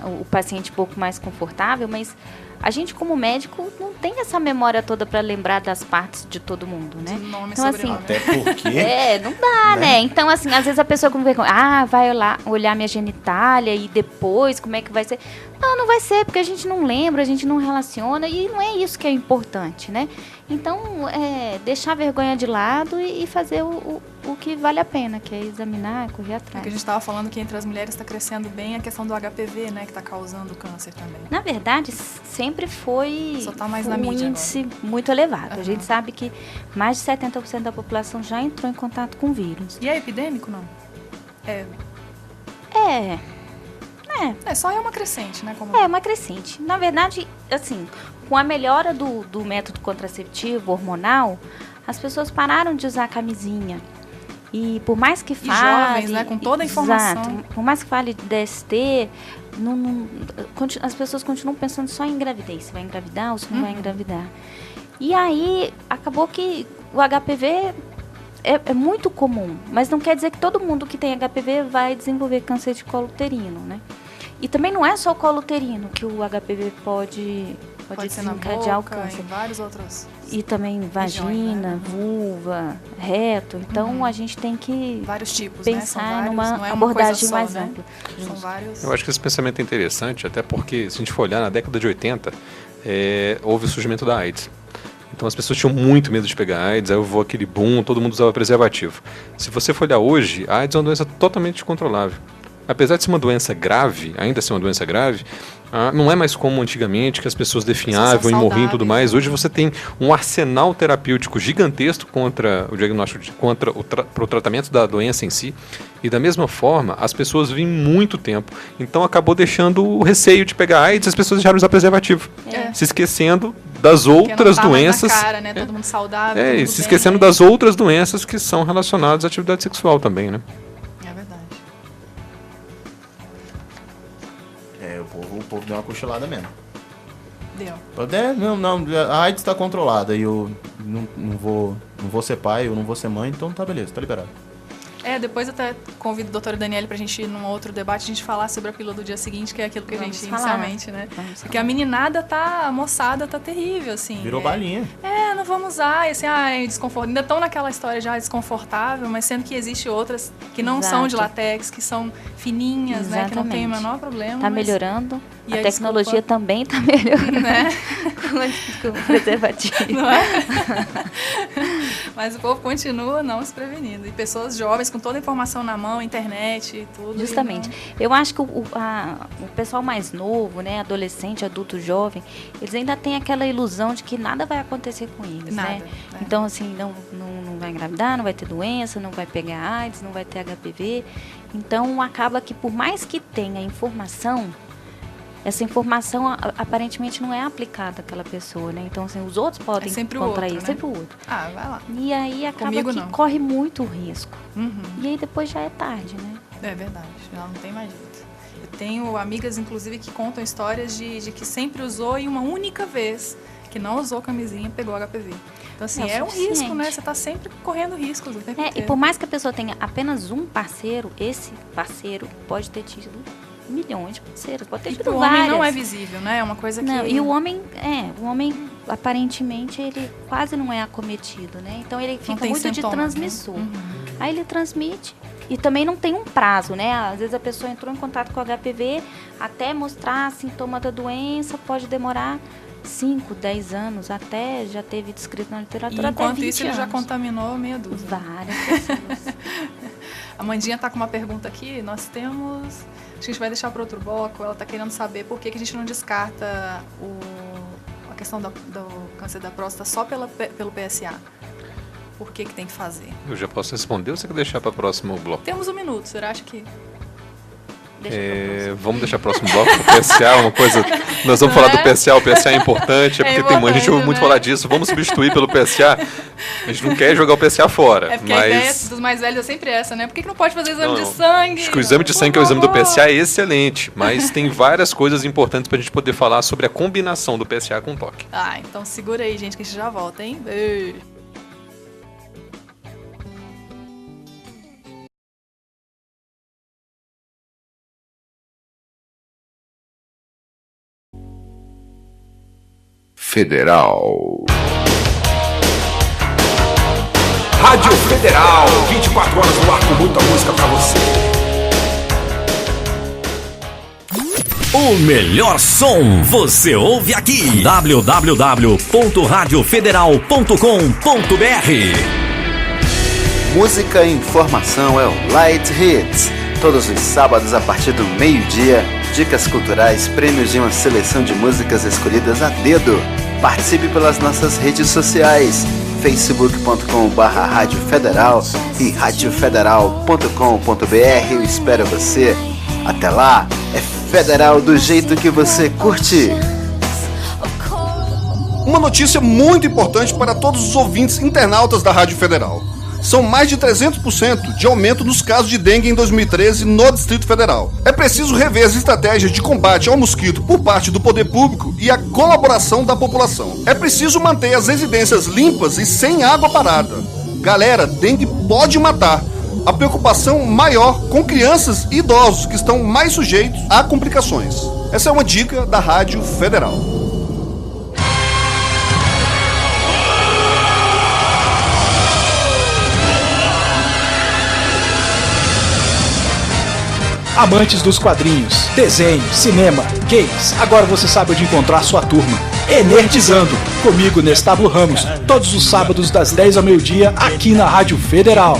o paciente um pouco mais confortável, mas A gente, como médico, não tem essa memória toda para lembrar das partes de todo mundo, né? Então, assim, até porque... não dá, né? Então, assim, às vezes a pessoa como vê, vai olhar minha genitália e depois como é que vai ser. Não vai ser, porque a gente não lembra, a gente não relaciona e não é isso que é importante, né? Então, deixar a vergonha de lado e fazer o que vale a pena, que é examinar, correr atrás. Porque a gente estava falando que entre as mulheres está crescendo bem a questão do HPV, né? Que está causando câncer também. Na verdade, sempre foi Só tá mais um na mídia índice agora. muito elevado. A gente sabe que mais de 70% da população já entrou em contato com o vírus. E é epidêmico, não? Só é uma crescente, né? É uma crescente. Na verdade, assim, com a melhora do método contraceptivo hormonal, as pessoas pararam de usar camisinha. E por mais que fale... jovens, né? Com toda a informação. Exato. Por mais que fale de DST, as pessoas continuam pensando só em gravidez. Se vai engravidar ou se não vai engravidar. E aí, acabou que o HPV é muito comum. Mas não quer dizer que todo mundo que tem HPV vai desenvolver câncer de colo uterino, né? E também não é só o colo uterino que o HPV pode ser na desencadear boca, o câncer. em vários outros... E também vagina, regiões, né? vulva, reto. Então, a gente tem que vários tipos, pensar né? São vários, numa não é uma abordagem coisa só, mais né? ampla. São vários... Eu acho que esse pensamento é interessante, até porque, se a gente for olhar, na década de 80, houve o surgimento da AIDS. Então as pessoas tinham muito medo de pegar AIDS, aí houve aquele boom, todo mundo usava preservativo. Se você for olhar hoje, a AIDS é uma doença totalmente controlável. Apesar de ser uma doença grave, ainda ser uma doença grave, não é mais como antigamente, que as pessoas definhavam e morriam e tudo mais. Hoje você tem um arsenal terapêutico gigantesco contra o diagnóstico, para o tratamento da doença em si. E da mesma forma, as pessoas vivem muito tempo. Então acabou deixando o receio de pegar AIDS, as pessoas deixaram de usar preservativo. Se esquecendo das outras doenças. Na cara, né? Todo mundo saudável. todo E mundo se bem, esquecendo das outras doenças que são relacionadas à atividade sexual também, né? O povo deu uma cochilada mesmo. Deu. A AIDS está controlada e eu não vou ser pai, eu não vou ser mãe, então tá beleza, tá liberado. Depois eu até convido a doutora Daniele pra gente ir num outro debate, a gente falar sobre a pílula do dia seguinte, que é aquilo que a gente inicialmente, né? Porque a meninada a moçada tá terrível, assim. Virou balinha. Não vamos usar, e assim, é desconfortável. Ainda estão naquela história já desconfortável, mas sendo que existe outras que não são de látex, que são fininhas, né? Que não tem o menor problema. Tá melhorando. E a tecnologia também tá melhorando. Né? Com o preservativo. Não é? Mas o povo continua não se prevenindo. E pessoas jovens com toda a informação na mão, internet e tudo. Justamente. Eu acho que o pessoal mais novo, né, adolescente, adulto, jovem, eles ainda têm aquela ilusão de que nada vai acontecer com eles, né? Então, assim, não vai engravidar, não vai ter doença, não vai pegar AIDS, não vai ter HPV. Então, acaba que por mais que tenha informação, essa informação aparentemente não é aplicada àquela pessoa, né? Então, assim, os outros podem contrair, sempre o outro. Vai lá. E aí acaba que corre muito risco. E aí depois já é tarde, né? É verdade, já não tem mais jeito. Eu tenho amigas, inclusive, que contam histórias de que sempre usou e uma única vez que não usou camisinha pegou HPV. Então, assim, é um risco, né? Você tá sempre correndo riscos o tempo inteiro. E por mais que a pessoa tenha apenas um parceiro, esse parceiro pode ter tido milhões de parceiros, pode ter tido várias. O homem não é visível, né? É uma coisa que... Não, e o homem, aparentemente, ele quase não é acometido, né? Então, ele fica muito de transmissor. Né? Aí ele transmite e também não tem um prazo, né? Às vezes a pessoa entrou em contato com o HPV, até mostrar sintoma da doença, pode demorar 5, 10 anos, até já teve descrito na literatura, e enquanto até 20 isso, ele anos. já contaminou meia dúzia. Várias pessoas. A Mandinha tá com uma pergunta aqui, nós temos... Acho que a gente vai deixar para outro bloco, ela tá querendo saber por que a gente não descarta a questão do câncer da próstata só pelo PSA. Por que tem que fazer? Eu já posso responder ou você quer deixar para o próximo bloco? Temos 1 minuto, você acha que... Vamos deixar para o próximo bloco. O PSA é uma coisa... Nós vamos falar do PSA, o PSA é importante, porque a gente ouve muito falar disso. Vamos substituir pelo PSA. A gente não quer jogar o PSA fora. É porque a ideia dos mais velhos é sempre essa, né? Por que não pode fazer exame de sangue? Acho que o exame de sangue, que é o exame do PSA, é excelente. Mas tem várias coisas importantes para a gente poder falar sobre a combinação do PSA com o toque. Então segura aí, gente, que a gente já volta, hein? Beijo. Federal. Rádio Federal, 24 horas no ar com muita música pra você. O melhor som você ouve aqui. www.radiofederal.com.br. Música e informação é o Light Hits. Todos os sábados a partir do meio-dia, dicas culturais, prêmios de uma seleção de músicas escolhidas a dedo. Participe pelas nossas redes sociais, facebook.com/Rádio Federal e radiofederal.com.br. Eu espero você. Até lá, é Federal do jeito que você curte. Uma notícia muito importante para todos os ouvintes internautas da Rádio Federal. São mais de 300% de aumento nos casos de dengue em 2013 no Distrito Federal. É preciso rever as estratégias de combate ao mosquito por parte do poder público e a colaboração da população. É preciso manter as residências limpas e sem água parada. Galera, dengue pode matar. A preocupação maior com crianças e idosos que estão mais sujeitos a complicações. Essa é uma dica da Rádio Federal. Amantes dos quadrinhos, desenho, cinema, games, agora você sabe onde encontrar sua turma. Enerdizando, comigo, Nestábulo Ramos, todos os sábados das 10 ao meio-dia, aqui na Rádio Federal.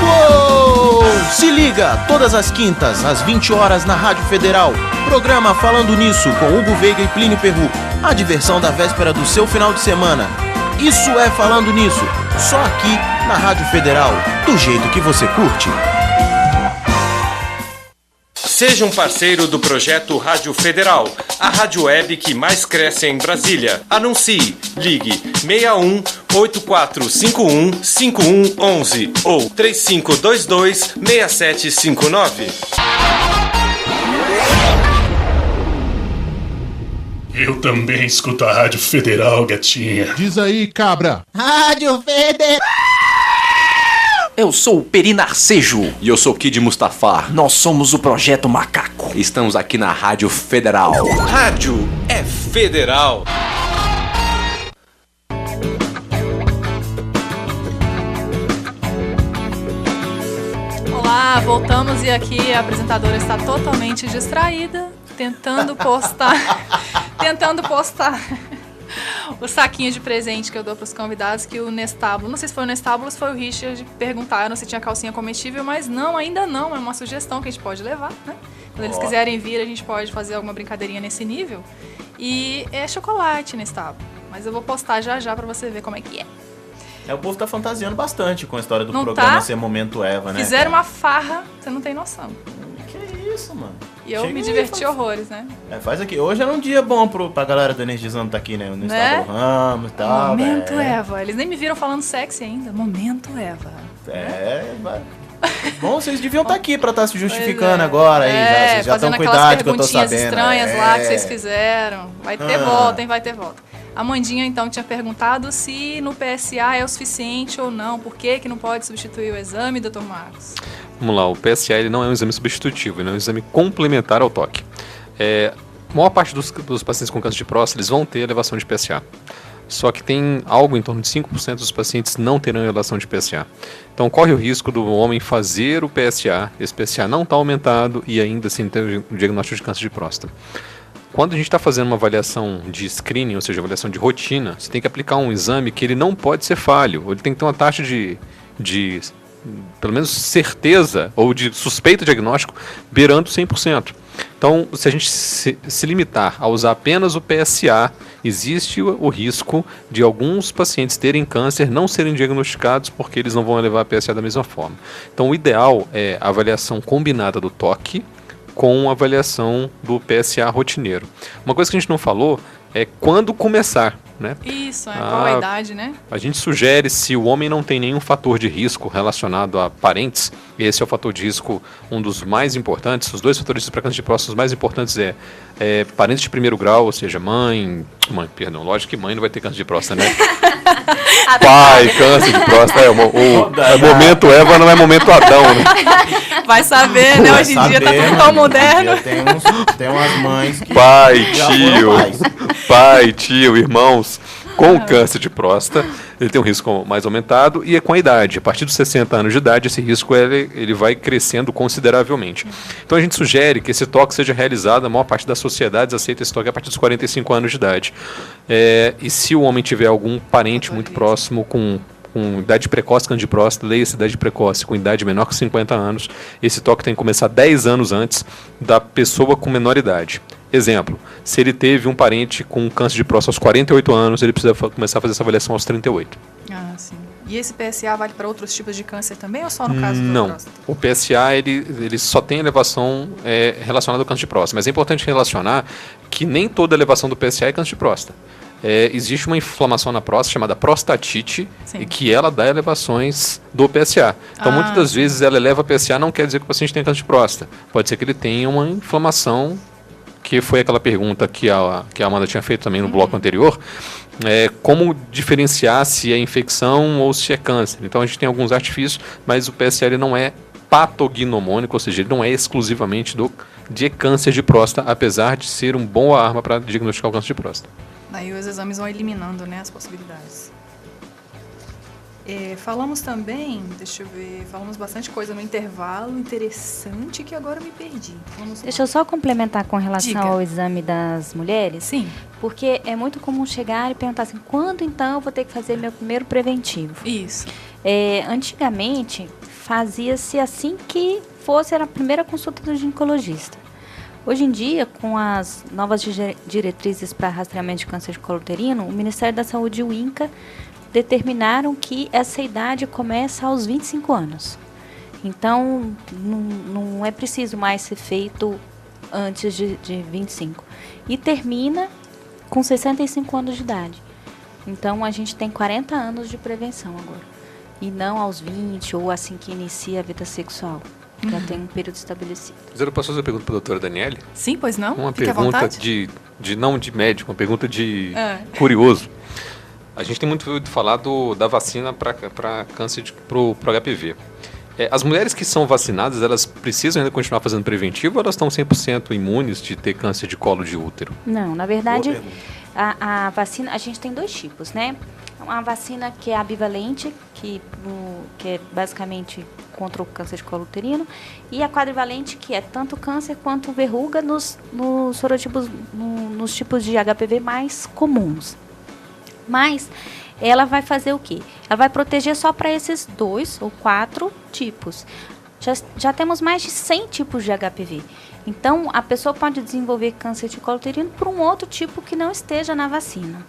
Uou! Se liga, todas as quintas, às 20 horas na Rádio Federal. Programa Falando Nisso, com Hugo Veiga e Plínio Perru. A diversão da véspera do seu final de semana. Isso é Falando Nisso, só aqui na Rádio Federal, do jeito que você curte. Seja um parceiro do projeto Rádio Federal, a rádio web que mais cresce em Brasília. Anuncie, ligue 61 8451 5111 ou 3522 6759. Eu também escuto a Rádio Federal, gatinha. Diz aí, cabra. Rádio Federal. Eu sou o Peri Narcejo. E eu sou o Kid Mustafa. Nós somos o Projeto Macaco. Estamos aqui na Rádio Federal. Rádio é federal. Olá, voltamos e aqui a apresentadora está totalmente distraída, tentando postar o saquinho de presente que eu dou para os convidados, que o Nestábulo, não sei se foi o Nestábulo ou se foi o Richard, perguntaram se tinha calcinha comestível, mas não, ainda não, é uma sugestão que a gente pode levar, né? Quando eles quiserem vir, a gente pode fazer alguma brincadeirinha nesse nível. E é chocolate, Nestábulo, mas eu vou postar já para você ver como é que é. O povo tá fantasiando bastante com a história do não programa tá? ser Momento Eva, né? Fizeram uma farra, você não tem noção. Que isso, mano? E eu me diverti horrores, né? Faz aqui. Hoje era um dia bom pra galera do Energizando tá aqui, né? No Nestábulo Ramos e tal. Momento Eva. Eles nem me viram falando sexy ainda. Momento Eva. Vai. Bom, vocês deviam estar aqui pra estar se justificando agora aí. Vocês já estão com idade que eu tô sabendo. Estranhas lá que vocês fizeram. Vai ter volta, hein? Vai ter volta. A Mandinha, então, tinha perguntado se no PSA é o suficiente ou não. Por que não pode substituir o exame, Dr. Marcos? Vamos lá, o PSA ele não é um exame substitutivo, ele é um exame complementar ao toque. A maior parte dos pacientes com câncer de próstata, eles vão ter elevação de PSA. Só que tem algo em torno de 5% dos pacientes não terão elevação de PSA. Então corre o risco do homem fazer o PSA, esse PSA não está aumentado e ainda assim ter o diagnóstico de câncer de próstata. Quando a gente está fazendo uma avaliação de screening, ou seja, avaliação de rotina, você tem que aplicar um exame que ele não pode ser falho, ou ele tem que ter uma taxa de pelo menos certeza ou de suspeito diagnóstico beirando 100%. Então, se a gente se limitar a usar apenas o PSA, existe o risco de alguns pacientes terem câncer não serem diagnosticados porque eles não vão elevar a PSA da mesma forma. Então, o ideal é a avaliação combinada do toque com a avaliação do PSA rotineiro. Uma coisa que a gente não falou é quando começar, né? Isso, qual a idade, né? A gente sugere, se o homem não tem nenhum fator de risco relacionado a parentes, esse é o fator de risco, um dos mais importantes, os dois fatores de risco para câncer de próstata, os mais importantes é parentes de primeiro grau, ou seja, mãe, lógico que mãe não vai ter câncer de próstata, né? Pai, câncer de próstata, momento Eva não é momento Adão, né? Vai saber, né? Hoje em dia tá tudo tão moderno. Tem umas mães que Pai, já foram pais. tio, irmãos, com câncer de próstata, ele tem um risco mais aumentado e é com a idade. A partir dos 60 anos de idade, esse risco ele vai crescendo consideravelmente. Então a gente sugere que esse toque seja realizado, a maior parte das sociedades aceita esse toque a partir dos 45 anos de idade. E se o homem tiver algum parente muito próximo com idade precoce, câncer de próstata, leia-se idade precoce, com idade menor que 50 anos, esse toque tem que começar 10 anos antes da pessoa com menor idade. Exemplo, se ele teve um parente com câncer de próstata aos 48 anos, ele precisa começar a fazer essa avaliação aos 38. Ah, sim. E esse PSA vale para outros tipos de câncer também ou só no caso da próstata? Não. O PSA ele só tem elevação relacionada ao câncer de próstata, mas é importante relacionar que nem toda elevação do PSA é câncer de próstata. Existe uma inflamação na próstata chamada prostatite, e que ela dá elevações do PSA. Então, muitas das vezes, ela eleva o PSA, não quer dizer que o paciente tenha câncer de próstata. Pode ser que ele tenha uma inflamação, que foi aquela pergunta que a Amanda tinha feito também no bloco anterior, como diferenciar se é infecção ou se é câncer. Então, a gente tem alguns artifícios, mas o PSA ele não é patognomônico, ou seja, ele não é exclusivamente de câncer de próstata, apesar de ser uma boa arma para diagnosticar o câncer de próstata. Aí os exames vão eliminando, né, as possibilidades. Falamos também, deixa eu ver, falamos bastante coisa no intervalo, interessante, que agora me perdi. Deixa eu só complementar com relação ao exame das mulheres. Sim. Porque é muito comum chegar e perguntar assim, quando então eu vou ter que fazer meu primeiro preventivo? Isso. Antigamente, fazia-se assim que fosse a primeira consulta do ginecologista. Hoje em dia, com as novas diretrizes para rastreamento de câncer de colo uterino, o Ministério da Saúde e o INCA determinaram que essa idade começa aos 25 anos. Então, não é preciso mais ser feito antes de 25. E termina com 65 anos de idade. Então, a gente tem 40 anos de prevenção agora. E não aos 20 ou assim que inicia a vida sexual. Já tem um período estabelecido. Eu posso fazer uma pergunta para a doutora Daniele? Sim, pois não? Uma Fique pergunta à vontade. não de médico, uma pergunta de curioso. A gente tem muito ouvido falar da vacina para câncer, para o HPV. As mulheres que são vacinadas, elas precisam ainda continuar fazendo preventivo ou elas estão 100% imunes de ter câncer de colo de útero? Não, na verdade, a vacina, a gente tem dois tipos, né? Uma vacina que é a bivalente, que é basicamente contra o câncer de colo uterino, e a quadrivalente, que é tanto câncer quanto verruga nos sorotipos, nos tipos de HPV mais comuns. Mas ela vai fazer o quê? Ela vai proteger só para esses 2 ou 4 tipos. Já temos mais de 100 tipos de HPV. Então, a pessoa pode desenvolver câncer de colo uterino por um outro tipo que não esteja na vacina.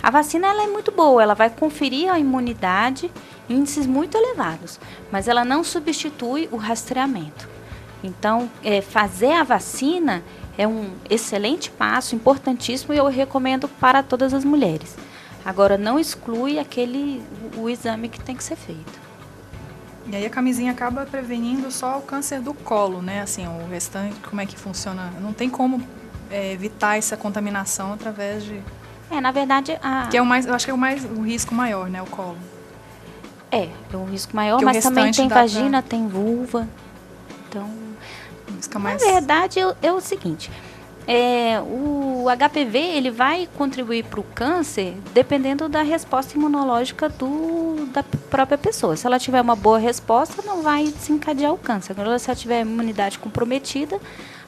A vacina ela é muito boa, ela vai conferir a imunidade em índices muito elevados, mas ela não substitui o rastreamento. Então, fazer a vacina é um excelente passo, importantíssimo, e eu recomendo para todas as mulheres. Agora, não exclui o exame que tem que ser feito. E aí a camisinha acaba prevenindo só o câncer do colo, né? Assim, o restante, como é que funciona? Não tem como evitar essa contaminação através de... na verdade... Que é eu acho que é o risco maior, né? O colo. É um risco maior, mas também tem vagina, tem vulva. Então, na verdade, é o seguinte... o HPV ele vai contribuir para o câncer dependendo da resposta imunológica da própria pessoa. Se ela tiver uma boa resposta, não vai desencadear o câncer. Agora, se ela tiver a imunidade comprometida,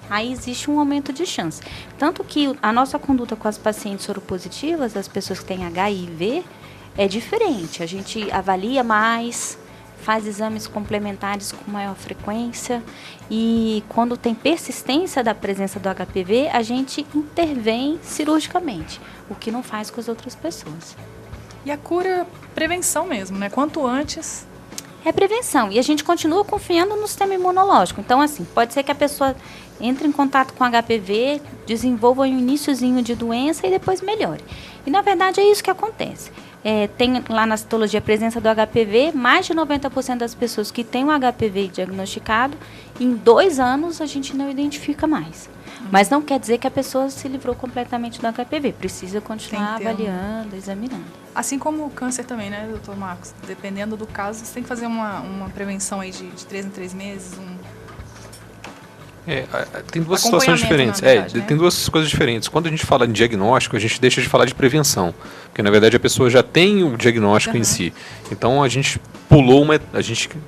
aí existe um aumento de chance. Tanto que a nossa conduta com as pacientes soropositivas, as pessoas que têm HIV, é diferente. A gente avalia mais, faz exames complementares com maior frequência e quando tem persistência da presença do HPV, a gente intervém cirurgicamente, o que não faz com as outras pessoas. E a cura, prevenção mesmo, né? Quanto antes... É prevenção. E a gente continua confiando no sistema imunológico. Então, assim, pode ser que a pessoa entre em contato com HPV, desenvolva um iniciozinho de doença e depois melhore. E, na verdade, é isso que acontece. Tem lá na citologia a presença do HPV, mais de 90% das pessoas que têm o HPV diagnosticado, em 2 anos a gente não identifica mais. Mas não quer dizer que a pessoa se livrou completamente do HPV, precisa continuar avaliando, examinando. Assim como o câncer também, né, doutor Marcos? Dependendo do caso, você tem que fazer uma prevenção aí de 3 em 3 meses, Tem duas situações diferentes. Tem duas coisas diferentes. Quando a gente fala em diagnóstico, a gente deixa de falar de prevenção. Porque, na verdade, a pessoa já tem o diagnóstico em si. Então, a gente pulou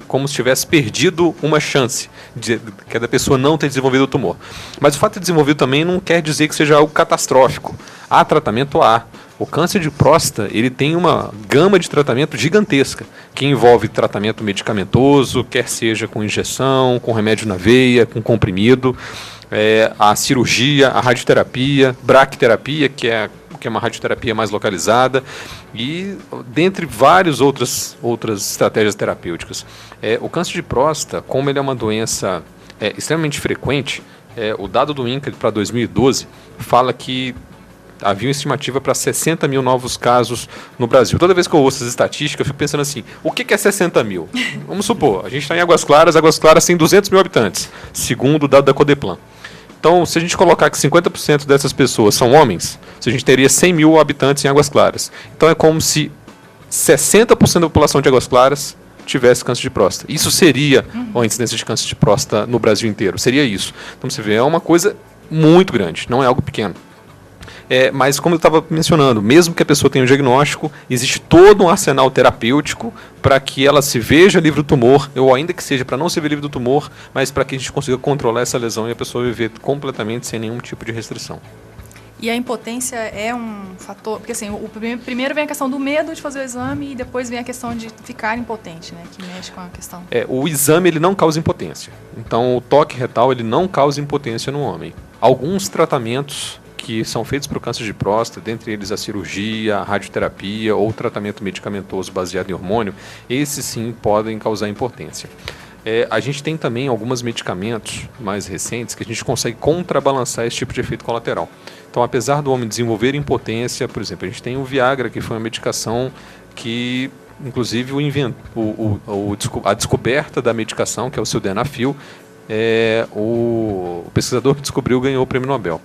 como se tivesse perdido uma chance que é da pessoa não ter desenvolvido o tumor. Mas o fato de desenvolvido também não quer dizer que seja algo catastrófico. Há tratamento, há. O câncer de próstata, ele tem uma gama de tratamento gigantesca, que envolve tratamento medicamentoso, quer seja com injeção, com remédio na veia, com comprimido, a cirurgia, a radioterapia, braquiterapia, que é uma radioterapia mais localizada, e dentre várias outras estratégias terapêuticas. O câncer de próstata, como ele é uma doença extremamente frequente, o dado do INCA para 2012 fala que havia uma estimativa para 60 mil novos casos no Brasil. Toda vez que eu ouço as estatísticas, eu fico pensando assim, o que é 60 mil? Vamos supor, a gente está em Águas Claras tem 200 mil habitantes, segundo o dado da Codeplan. Então, se a gente colocar que 50% dessas pessoas são homens, a gente teria 100 mil habitantes em Águas Claras. Então, é como se 60% da população de Águas Claras tivesse câncer de próstata. Isso seria a incidência de câncer de próstata no Brasil inteiro. Seria isso. Então, você vê, é uma coisa muito grande, não é algo pequeno. Mas, como eu estava mencionando, mesmo que a pessoa tenha um diagnóstico, existe todo um arsenal terapêutico para que ela se veja livre do tumor, ou ainda que seja para não se ver livre do tumor, mas para que a gente consiga controlar essa lesão e a pessoa viver completamente sem nenhum tipo de restrição. E a impotência é um fator, porque assim, primeiro vem a questão do medo de fazer o exame e depois vem a questão de ficar impotente, né, que mexe com a questão. O exame ele não causa impotência. Então, o toque retal ele não causa impotência no homem. Alguns tratamentos que são feitos para o câncer de próstata, dentre eles a cirurgia, a radioterapia ou o tratamento medicamentoso baseado em hormônio, esses sim podem causar impotência. A gente tem também alguns medicamentos mais recentes que a gente consegue contrabalançar esse tipo de efeito colateral. Então, apesar do homem desenvolver impotência, por exemplo, a gente tem o Viagra, que foi uma medicação que, inclusive, a descoberta da medicação, que é o sildenafil, o pesquisador que descobriu ganhou o prêmio Nobel.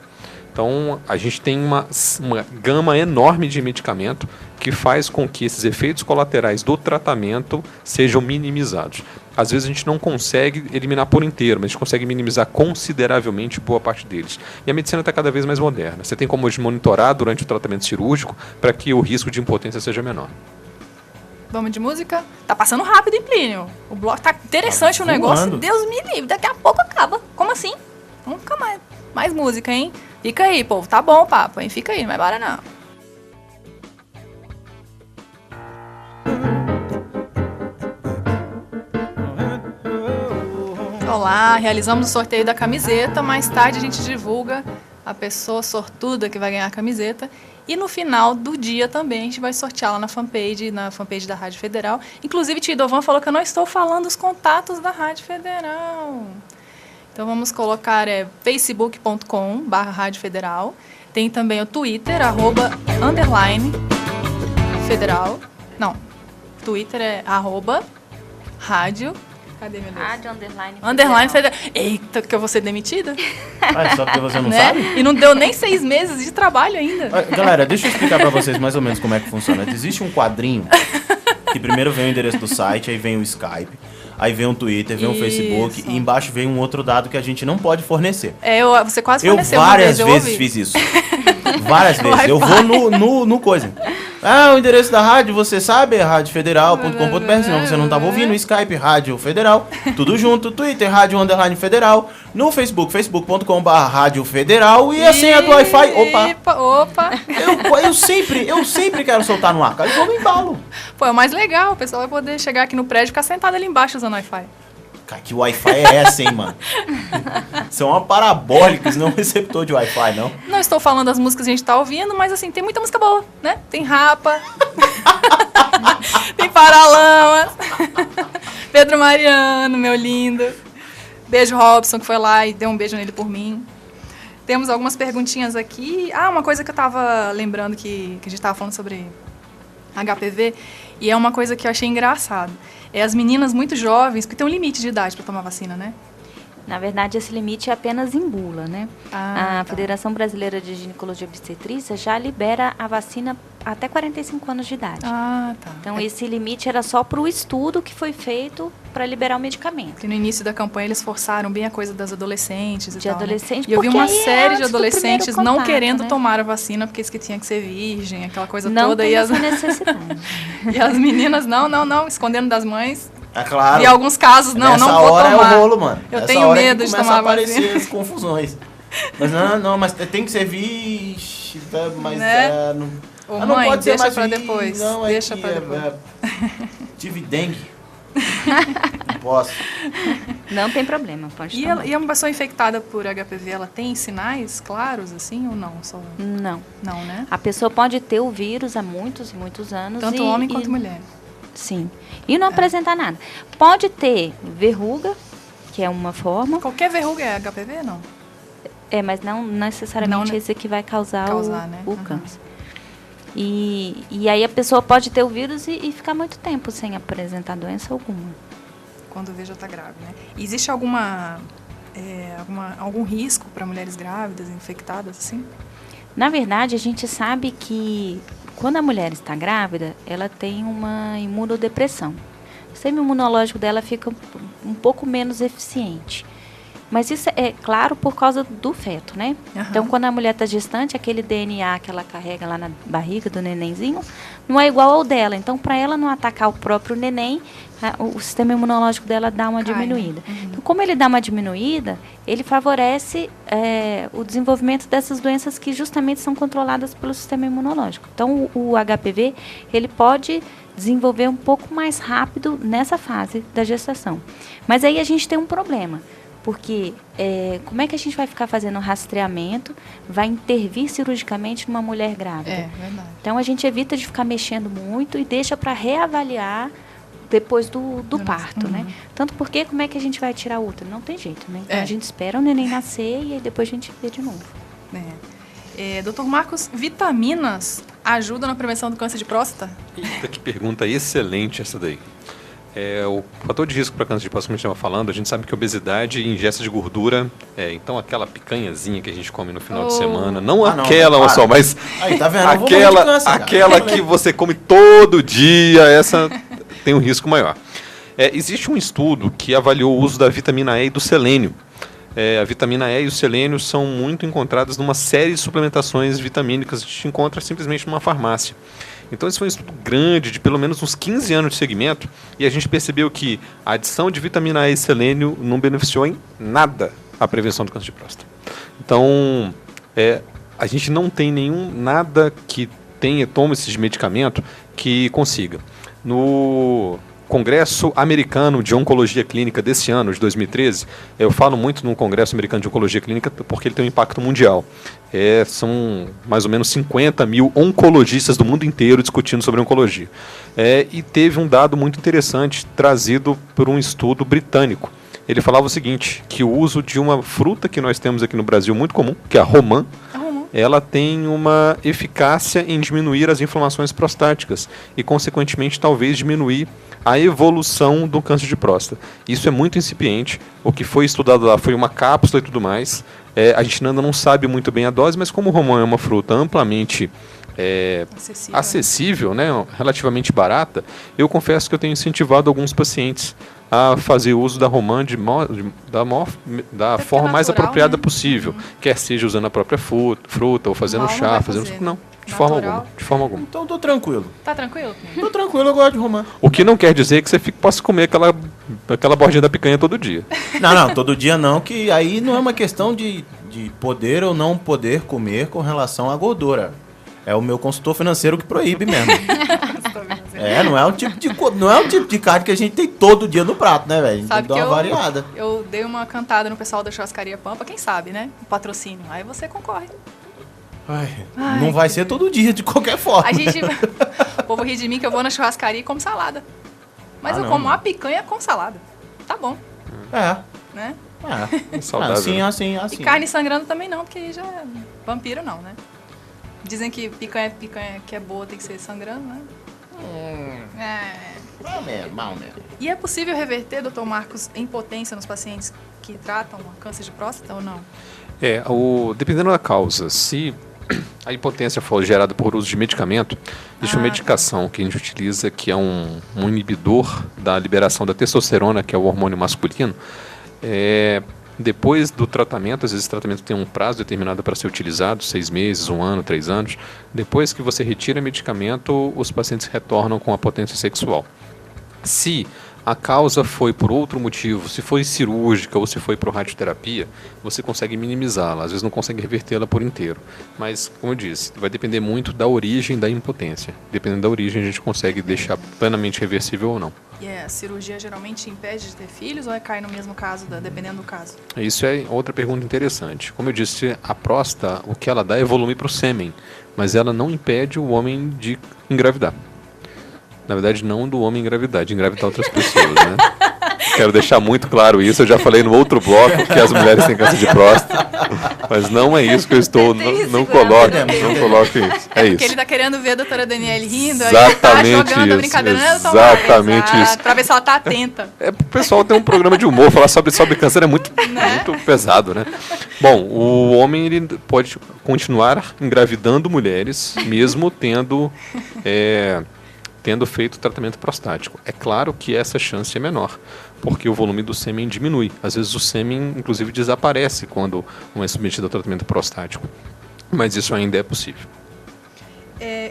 Então, a gente tem uma gama enorme de medicamento que faz com que esses efeitos colaterais do tratamento sejam minimizados. Às vezes a gente não consegue eliminar por inteiro, mas a gente consegue minimizar consideravelmente boa parte deles. E a medicina está cada vez mais moderna. Você tem como monitorar durante o tratamento cirúrgico para que o risco de impotência seja menor. Vamos de música? Tá passando rápido, hein, Plínio? O bloco tá interessante, o negócio. Deus me livre, daqui a pouco acaba. Como assim? Vamos ficar mais música, hein? Fica aí, povo. Tá bom o papo, hein? Fica aí, não vai embora não. Olá, realizamos o sorteio da camiseta. Mais tarde a gente divulga a pessoa sortuda que vai ganhar a camiseta. E no final do dia também a gente vai sortear lá na fanpage da Rádio Federal. Inclusive, Tio Dovan falou que eu não estou falando os contatos da Rádio Federal. Então vamos colocar facebook.com/Rádio Federal. Tem também o Twitter, _Federal. Não, Twitter é @Rádio. Cadê, meu Deus? Rádio _Federal. Federal. Eita, que eu vou ser demitida? Só porque você não sabe? E não deu nem 6 meses de trabalho ainda. Galera, deixa eu explicar pra vocês mais ou menos como é que funciona. Existe um quadrinho que primeiro vem o endereço do site, aí vem o Skype, aí vem o Twitter, vem o Facebook e embaixo vem um outro dado que a gente não pode fornecer. Você quase forneceu várias vezes fiz isso. Várias vezes. Eu vou no coisa. O endereço da rádio, você sabe, é radiofederal.com.br, senão você não estava ouvindo. Skype, Rádio Federal, tudo junto. Twitter, Rádio _Federal. No Facebook, facebook.com/Rádio Federal. E a senha do Wi-Fi. Opa! Eu sempre quero soltar no ar, cara. Eu me embalo. Pô, é o mais legal. O pessoal vai poder chegar aqui no prédio e ficar sentado ali embaixo usando Wi-Fi. Cara, que Wi-Fi é essa, hein, mano? Isso é uma parabólica, isso não é um receptor de Wi-Fi, não? Não estou falando das músicas que a gente tá ouvindo, mas assim, tem muita música boa, né? Tem Rapa, tem Paralamas, Pedro Mariano, meu lindo. Beijo, Robson, que foi lá e deu um beijo nele por mim. Temos algumas perguntinhas aqui. Uma coisa que eu tava lembrando que a gente tava falando sobre HPV, e é uma coisa que eu achei engraçado. As meninas muito jovens, porque tem um limite de idade para tomar vacina, né? Na verdade, esse limite é apenas em bula, né? A tá. Federação Brasileira de Ginecologia e Obstetrícia já libera a vacina até 45 anos de idade. Tá. Então, esse limite era só para o estudo que foi feito para liberar o medicamento. Porque no início da campanha eles forçaram bem a coisa das adolescentes e tal, adolescentes, né? E eu vi uma porque aí é série de antes do adolescentes primeiro não contato, querendo né? tomar a vacina porque disse que tinha que ser virgem, aquela coisa Não toda. tem E as... essa necessidade. E as meninas, não, escondendo das mães. É claro. E alguns casos, não vou hora tomar. É o rolo, mano. Eu Essa tenho hora medo é que de começa tomar a aparecer vacina. as confusões. Mas mas tem que ser vixe, mas Né? não, Ô, não mãe, pode ser deixa mais pra vixe, depois. Não, Deixa pra depois. Tive dengue. Não posso. Não tem problema, pode tomar. E uma pessoa infectada por HPV, ela tem sinais claros, assim, ou não? Só... Não. Não, né? A pessoa pode ter o vírus há muitos e muitos anos. Tanto homem quanto mulher. Sim. E não apresentar nada. Pode ter verruga, que é uma forma. Qualquer verruga é HPV, não? Mas não necessariamente esse que vai causar né? o câncer. E aí a pessoa pode ter o vírus e ficar muito tempo sem apresentar doença alguma. Quando vê já está grávida, né? Existe algum risco para mulheres grávidas, infectadas, assim? Na verdade, a gente sabe que quando a mulher está grávida, ela tem uma imunodepressão. O sistema imunológico dela fica um pouco menos eficiente. Mas isso é claro por causa do feto, né? Uhum. Então, quando a mulher está gestante, aquele DNA que ela carrega lá na barriga do nenenzinho não é igual ao dela. Então, para ela não atacar o próprio neném, o sistema imunológico dela dá uma diminuída. Uhum. Então, como ele dá uma diminuída, ele favorece o desenvolvimento dessas doenças que justamente são controladas pelo sistema imunológico. Então, o HPV, ele pode desenvolver um pouco mais rápido nessa fase da gestação. Mas aí a gente tem um problema. Porque como é que a gente vai ficar fazendo rastreamento, vai intervir cirurgicamente numa mulher grávida? É, verdade. Então, a gente evita de ficar mexendo muito e deixa para reavaliar depois do parto, né? Tanto porque como é que a gente vai tirar o útero? Não tem jeito, né? Então, a gente espera o neném nascer e aí depois a gente vê de novo. Dr. Marcos, vitaminas ajudam na prevenção do câncer de próstata? Eita, que pergunta excelente essa daí. O fator de risco para câncer de próstata, como a gente estava falando, a gente sabe que obesidade e ingesta de gordura, então aquela picanhazinha que a gente come no final de semana, não aquela só, mas aí, tá vendo? aquela que você come todo dia, essa tem um risco maior. Existe um estudo que avaliou o uso da vitamina E e do selênio. A vitamina E e o selênio são muito encontradas numa série de suplementações vitamínicas que a gente encontra simplesmente numa farmácia. Então esse foi um estudo grande, de pelo menos uns 15 anos de segmento, e a gente percebeu que a adição de vitamina E e selênio não beneficiou em nada a prevenção do câncer de próstata. Então, a gente não tem nada que tome esse medicamento que consiga. No Congresso Americano de Oncologia Clínica desse ano, de 2013, eu falo muito no Congresso Americano de Oncologia Clínica porque ele tem um impacto mundial. São mais ou menos 50 mil oncologistas do mundo inteiro discutindo sobre oncologia. E teve um dado muito interessante trazido por um estudo britânico. Ele falava o seguinte, que o uso de uma fruta que nós temos aqui no Brasil muito comum, que é a romã, ela tem uma eficácia em diminuir as inflamações prostáticas e, consequentemente, talvez diminuir a evolução do câncer de próstata. Isso é muito incipiente. O que foi estudado lá foi uma cápsula e tudo mais. A gente ainda não sabe muito bem a dose, mas como o romã é uma fruta amplamente acessível, né, relativamente barata, eu confesso que eu tenho incentivado alguns pacientes a fazer uso da romã da forma mais apropriada possível, quer seja usando a própria fruta ou fazendo chá, não, de forma alguma. Então tô tranquilo. Tá tranquilo? Tô tranquilo, eu gosto de romã. O que não quer dizer que você possa comer aquela bordinha da picanha todo dia. Não, todo dia não, que aí não é uma questão de poder ou não poder comer com relação à gordura. É o meu consultor financeiro que proíbe mesmo. Não é um tipo de carne que a gente tem todo dia no prato, né, velho? A gente tem que dar uma variada. Eu dei uma cantada no pessoal da Churrascaria Pampa, quem sabe, né? O patrocínio. Aí você concorre. Não vai ser todo dia, de qualquer forma. O povo ri de mim que eu vou na churrascaria e como salada. Mas eu como a picanha com salada. Tá bom. Né? Saudável. Assim. E carne sangrando também não, porque aí já é vampiro não, né? Dizem que picanha que é boa tem que ser sangrando, né? Mal mesmo. E é possível reverter, Dr. Marcos, impotência nos pacientes que tratam o câncer de próstata ou não? Dependendo da causa, se a impotência for gerada por uso de medicamento, existe uma medicação que a gente utiliza que é um inibidor da liberação da testosterona, que é o hormônio masculino. Depois do tratamento, às vezes o tratamento tem um prazo determinado para ser utilizado, 6 meses, 1 ano, 3 anos. Depois que você retira o medicamento, os pacientes retornam com a potência sexual. Se a causa foi por outro motivo, se foi cirúrgica ou se foi por radioterapia, você consegue minimizá-la, às vezes não consegue revertê-la por inteiro. Mas, como eu disse, vai depender muito da origem da impotência. Dependendo da origem, a gente consegue deixar plenamente reversível ou não. E a cirurgia geralmente impede de ter filhos ou cai no mesmo caso, dependendo do caso? Isso é outra pergunta interessante. Como eu disse, a próstata, o que ela dá é volume para o sêmen, mas ela não impede o homem de engravidar. Na verdade, não do homem engravidar, de engravidar outras pessoas, né? Quero deixar muito claro isso. Eu já falei no outro bloco que as mulheres têm câncer de próstata, mas não é isso que eu estou. Não coloque isso. É isso. Porque ele está querendo ver a doutora Daniele rindo, exatamente, aí ele tá jogando a brincadeira. Exatamente isso. Para ver se ela está atenta. O pessoal tem um programa de humor, falar sobre câncer é muito pesado, né? Bom, o homem ele pode continuar engravidando mulheres, mesmo tendo feito o tratamento prostático. É claro que essa chance é menor, porque o volume do sêmen diminui. Às vezes o sêmen, inclusive, desaparece quando não é submetido ao tratamento prostático. Mas isso ainda é possível.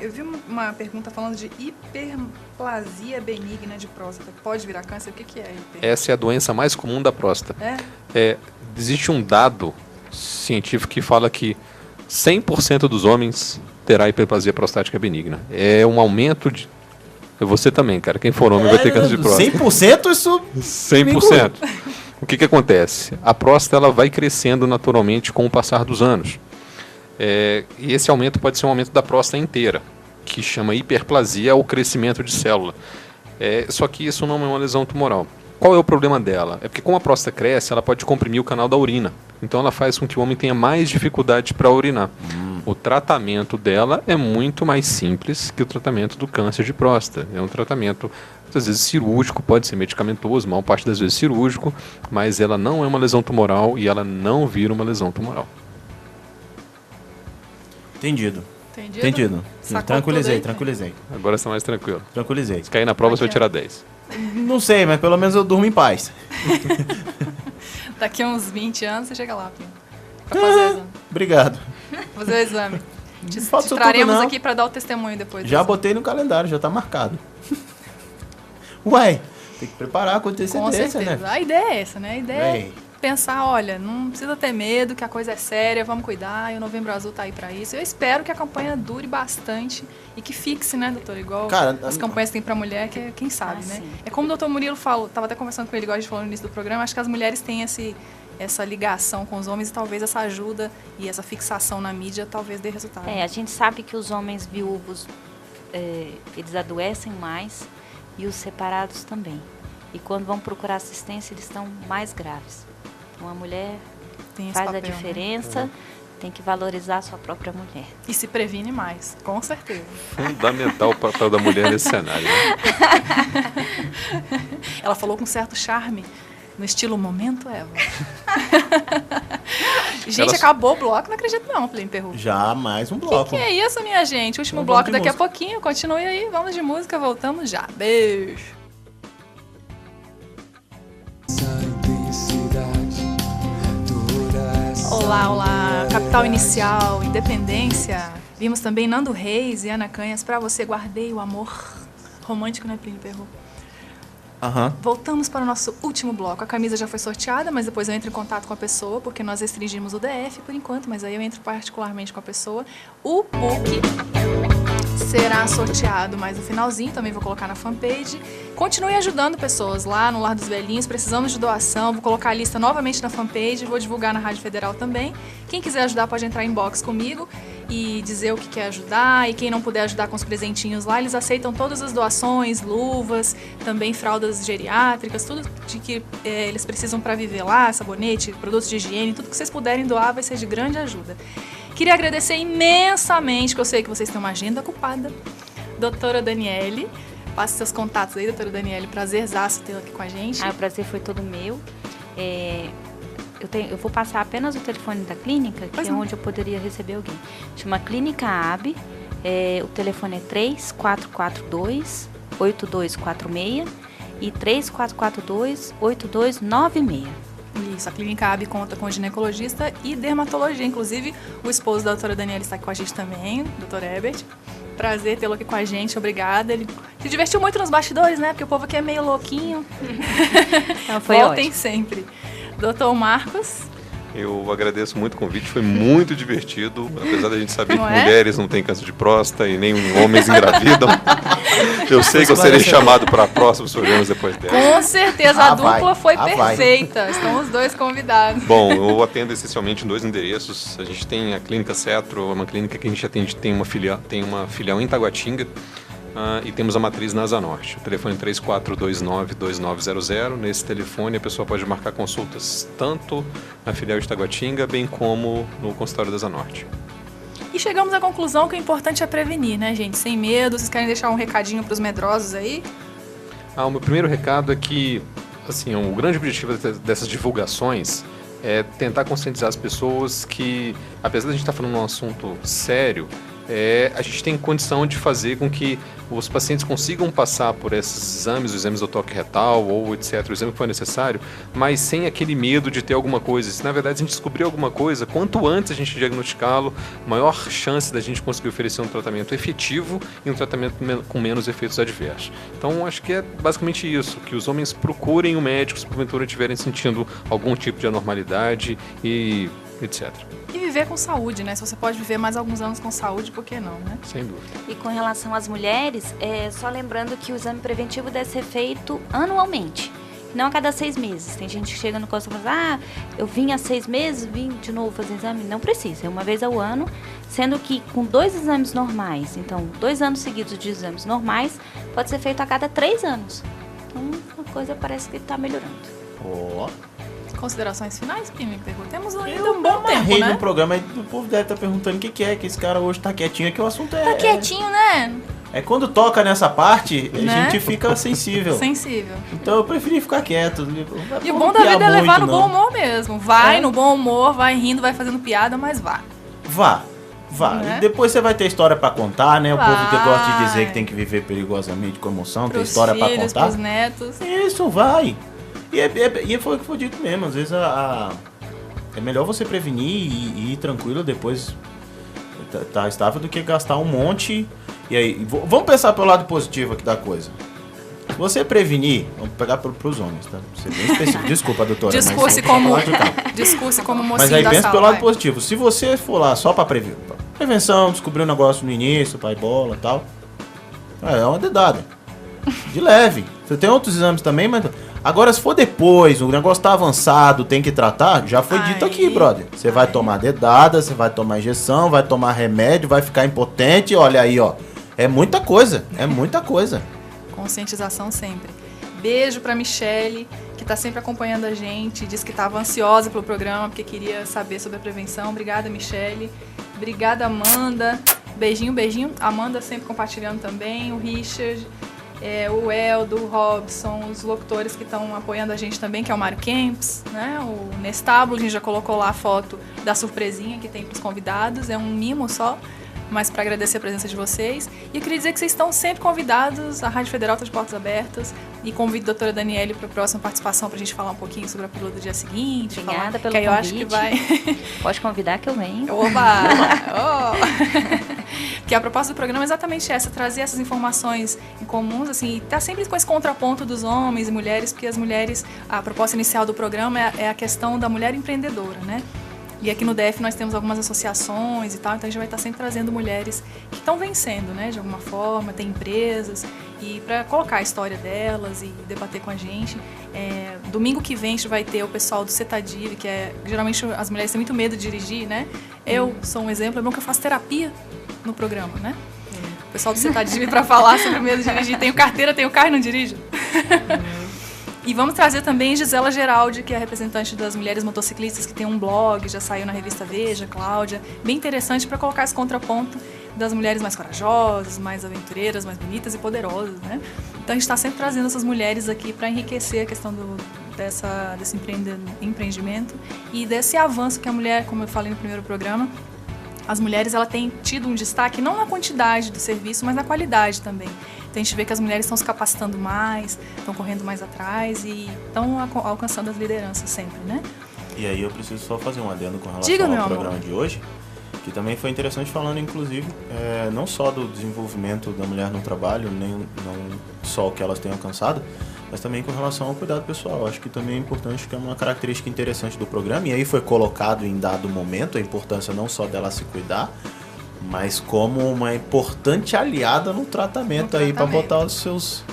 Eu vi uma pergunta falando de hiperplasia benigna de próstata. Pode virar câncer? O que é hiper? Essa é a doença mais comum da próstata. Existe um dado científico que fala que 100% dos homens terá hiperplasia prostática benigna. É um aumento de... Você também, cara. Quem for homem vai ter câncer de próstata. 100% isso... 100%. O que acontece? A próstata ela vai crescendo naturalmente com o passar dos anos. E esse aumento pode ser um aumento da próstata inteira, que chama hiperplasia ou crescimento de célula. Só que isso não é uma lesão tumoral. Qual é o problema dela? É porque como a próstata cresce, ela pode comprimir o canal da urina. Então ela faz com que o homem tenha mais dificuldade para urinar. O tratamento dela é muito mais simples que o tratamento do câncer de próstata. É um tratamento, às vezes, cirúrgico, pode ser medicamentoso, maior parte das vezes cirúrgico, mas ela não é uma lesão tumoral e ela não vira uma lesão tumoral. Entendido. Tranquilizei. Agora está mais tranquilo. Tranquilizei. Se cair na prova, você vai tirar 10. Não sei, mas pelo menos eu durmo em paz. Daqui a uns 20 anos você chega lá, Pino, pra fazer o exame. Obrigado. Fazer o exame. Te traremos aqui para dar o testemunho depois. Já botei no calendário, já tá marcado. Ué, tem que preparar com antecedência, com certeza, né? A ideia é essa, né? A ideia é pensar, olha, não precisa ter medo, que a coisa é séria, vamos cuidar, e o Novembro Azul tá aí para isso. Eu espero que a campanha dure bastante e que fixe, né, doutor? Igual as campanhas que tem para mulher, que quem sabe, né? É como o doutor Murilo falou, tava até conversando com ele, igual a gente falou no início do programa, acho que as mulheres têm essa ligação com os homens e talvez essa ajuda e essa fixação na mídia talvez dê resultado. A gente sabe que os homens viúvos, eles adoecem mais e os separados também. E quando vão procurar assistência, eles estão mais graves. Então a mulher faz a diferença, né? Tem que valorizar a sua própria mulher. E se previne mais, com certeza. Fundamental o papel da mulher nesse cenário. Né? Ela falou com certo charme. No estilo Momento Eva. Gente, acabou o bloco, não acredito não, Plínio Perru. Já mais um bloco. Que é isso, minha gente? Último bloco daqui a pouquinho. Continue aí, vamos de música, voltamos já. Beijo. Olá, Capital Inicial, Independência. Vimos também Nando Reis e Ana Canhas. Pra você, guardei o amor. Romântico, né, Plínio Perru? Voltamos para o nosso último bloco. A camisa já foi sorteada, mas depois eu entro em contato com a pessoa, porque nós restringimos o DF por enquanto, mas aí eu entro particularmente com a pessoa. O book será sorteado mais no finalzinho, também vou colocar na fanpage. Continue ajudando pessoas lá no Lar dos Velhinhos, precisamos de doação, vou colocar a lista novamente na fanpage, vou divulgar na Rádio Federal também. Quem quiser ajudar pode entrar em box comigo e dizer o que quer ajudar, e quem não puder ajudar com os presentinhos lá, eles aceitam todas as doações, luvas, também fraldas geriátricas, tudo de que eles precisam para viver lá, sabonete, produtos de higiene, tudo que vocês puderem doar vai ser de grande ajuda. Queria agradecer imensamente, que eu sei que vocês têm uma agenda ocupada, doutora Daniele. Passe seus contatos aí, doutora Daniele. Prazerzaço tê-la aqui com a gente. O prazer foi todo meu. eu vou passar apenas o telefone da clínica, que é onde eu poderia receber alguém. Chama Clínica AB, o telefone é 3442-8246 e 3442-8296. Isso, a Clínica AB conta com ginecologista e dermatologia. Inclusive, o esposo da doutora Daniela está aqui com a gente também, o doutor Herbert. Prazer tê-lo aqui com a gente, obrigada. Ele se divertiu muito nos bastidores, né? Porque o povo aqui é meio louquinho. Não, foi Voltem ótimo. sempre. Doutor Marcos. Eu agradeço muito o convite, foi muito divertido, apesar da gente saber Não que é? mulheres não têm câncer de próstata e nem homens engravidam. Eu sei que eu serei chamado para próximos programas depois dessa. Com certeza, a dupla foi vai. perfeita. Estão os dois convidados. Bom, eu atendo essencialmente em 2 endereços. A gente tem a Clínica Cetro, uma clínica que a gente atende, tem uma filial em Taguatinga. E temos a matriz na Asa Norte. O telefone é 3429-2900. Nesse telefone a pessoa pode marcar consultas tanto na filial de Taguatinga, bem como no consultório da Asa Norte. E chegamos à conclusão que o importante é prevenir, né, gente? Sem medo. Vocês querem deixar um recadinho para os medrosos aí? O meu primeiro recado é que, assim, o grande objetivo dessas divulgações é tentar conscientizar as pessoas que, apesar de a gente estar falando um assunto sério, a gente tem condição de fazer com que os pacientes consigam passar por esses exames, os exames do toque retal ou etc, o exame que for necessário, mas sem aquele medo de ter alguma coisa. Se na verdade a gente descobrir alguma coisa, quanto antes a gente diagnosticá-lo, maior chance da gente conseguir oferecer um tratamento efetivo e um tratamento com menos efeitos adversos. Então acho que é basicamente isso, que os homens procurem o médico se porventura estiverem sentindo algum tipo de anormalidade e etc. E viver com saúde, né? Se você pode viver mais alguns anos com saúde, por que não, né? Sem dúvida. E com relação às mulheres, só lembrando que o exame preventivo deve ser feito anualmente, não a cada 6 meses. Tem gente que chega no consultório e fala, eu vim há 6 meses, vim de novo fazer exame. Não precisa, é uma vez ao ano, sendo que com 2 exames normais, então 2 anos seguidos de exames normais, pode ser feito a cada 3 anos. Então a coisa parece que está melhorando. Considerações finais, Primo? Temos ainda um bom tempo, Rei né? no programa, o povo deve estar perguntando o que é que esse cara hoje tá quietinho, que o assunto é... Tá quietinho, né? É quando toca nessa parte, a Né? gente fica sensível. Sensível. Então eu preferi ficar quieto. E o bom da vida é levar no bom humor mesmo. Vai no bom humor, vai rindo, vai fazendo piada, mas vá. Vá. Né? E depois você vai ter história pra contar, né? O Vai. povo que gosta de dizer que tem que viver perigosamente com emoção, tem história pra filhos, contar. pros netos. Isso, vai. E foi o que foi dito mesmo. Às vezes é melhor você prevenir e ir tranquilo, depois tá estável, do que gastar um monte. E aí, vamos pensar pelo lado positivo aqui da coisa. Se você prevenir, vamos pegar pros homens, tá? Ser bem específico. Desculpa, doutora. Discurse como mocinho Mas aí da pensa sala, pelo lado vai. positivo. Se você for lá só pra prevenir, prevenção, descobrir um negócio no início, pai bola e tal, é uma dedada. De leve. Você tem outros exames também, mas... Agora, se for depois, o negócio tá avançado, tem que tratar, já foi dito aqui, brother. Você vai tomar dedada, você vai tomar injeção, vai tomar remédio, vai ficar impotente, olha aí, ó. É muita coisa, Conscientização sempre. Beijo pra Michele, que tá sempre acompanhando a gente, disse que tava ansiosa pelo programa, porque queria saber sobre a prevenção. Obrigada, Michele. Obrigada, Amanda. Beijinho, beijinho. Amanda sempre compartilhando também. O Richard, o Eldo, o Robson, os locutores que estão apoiando a gente também, que é o Mário Kempis, né? O Nestábulo, a gente já colocou lá a foto da surpresinha que tem pros convidados. É um mimo só, mas para agradecer a presença de vocês. E eu queria dizer que vocês estão sempre convidados, a Rádio Federal está de portas abertas, e convido a doutora Daniele para a próxima participação para a gente falar um pouquinho sobre a pílula do dia seguinte. Obrigada pelo que aí eu convite. acho que vai... Pode convidar que eu venho. Oba! Que a proposta do programa é exatamente essa, trazer essas informações em comuns, assim, e tá sempre com esse contraponto dos homens e mulheres, porque as mulheres, a proposta inicial do programa é a questão da mulher empreendedora, né? E aqui no DF nós temos algumas associações e tal, então a gente vai estar sempre trazendo mulheres que estão vencendo, né, de alguma forma, tem empresas, e para colocar a história delas e debater com a gente. Domingo que vem a gente vai ter o pessoal do CETADIV, que geralmente as mulheres têm muito medo de dirigir, né? Eu sou um exemplo, é bom que eu faço terapia no programa, né? O pessoal do CETADIV para falar sobre o medo de dirigir. Tenho carteira, tenho carro e não dirijo. E vamos trazer também Gisela Geraldi, que é a representante das mulheres motociclistas, que tem um blog, já saiu na revista Veja, Cláudia. Bem interessante para colocar esse contraponto das mulheres mais corajosas, mais aventureiras, mais bonitas e poderosas, né? Então a gente está sempre trazendo essas mulheres aqui para enriquecer a questão desse empreendimento e desse avanço que a mulher, como eu falei no primeiro programa, as mulheres ela têm tido um destaque não na quantidade do serviço, mas na qualidade também. Então a gente vê que as mulheres estão se capacitando mais, estão correndo mais atrás e estão alcançando as lideranças sempre, né? E aí eu preciso só fazer um adendo com relação Diga, ao programa de hoje, que também foi interessante falando, inclusive, não só do desenvolvimento da mulher no trabalho, nem não só o que elas têm alcançado, mas também com relação ao cuidado pessoal. Acho que também é importante, que é uma característica interessante do programa, e aí foi colocado em dado momento a importância não só dela se cuidar, mas como uma importante aliada no tratamento aí para botar os seus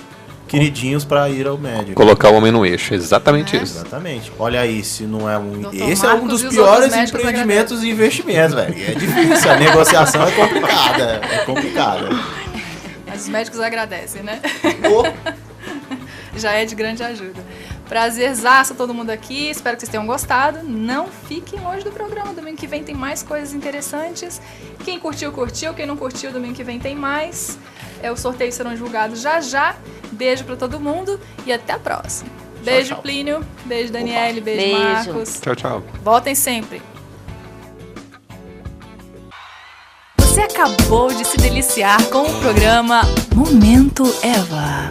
queridinhos para ir ao médico. Colocar o homem no eixo, exatamente isso. Exatamente. Olha aí, se não é um... Dr. Esse Marcos é um dos e os piores outros médicos empreendimentos e investimentos, velho. É difícil, a negociação é complicada. É complicada. Mas os médicos agradecem, né? Já é de grande ajuda. Prazerzaço todo mundo aqui, espero que vocês tenham gostado. Não fiquem longe do programa, domingo que vem tem mais coisas interessantes. Quem curtiu, curtiu. Quem não curtiu, domingo que vem tem mais. Os sorteios serão divulgados já. Beijo pra todo mundo e até a próxima. Beijo, tchau. Plínio. Beijo, Daniele. Beijo, Marcos. Tchau. Voltem sempre. Você acabou de se deliciar com o programa Momento Eva.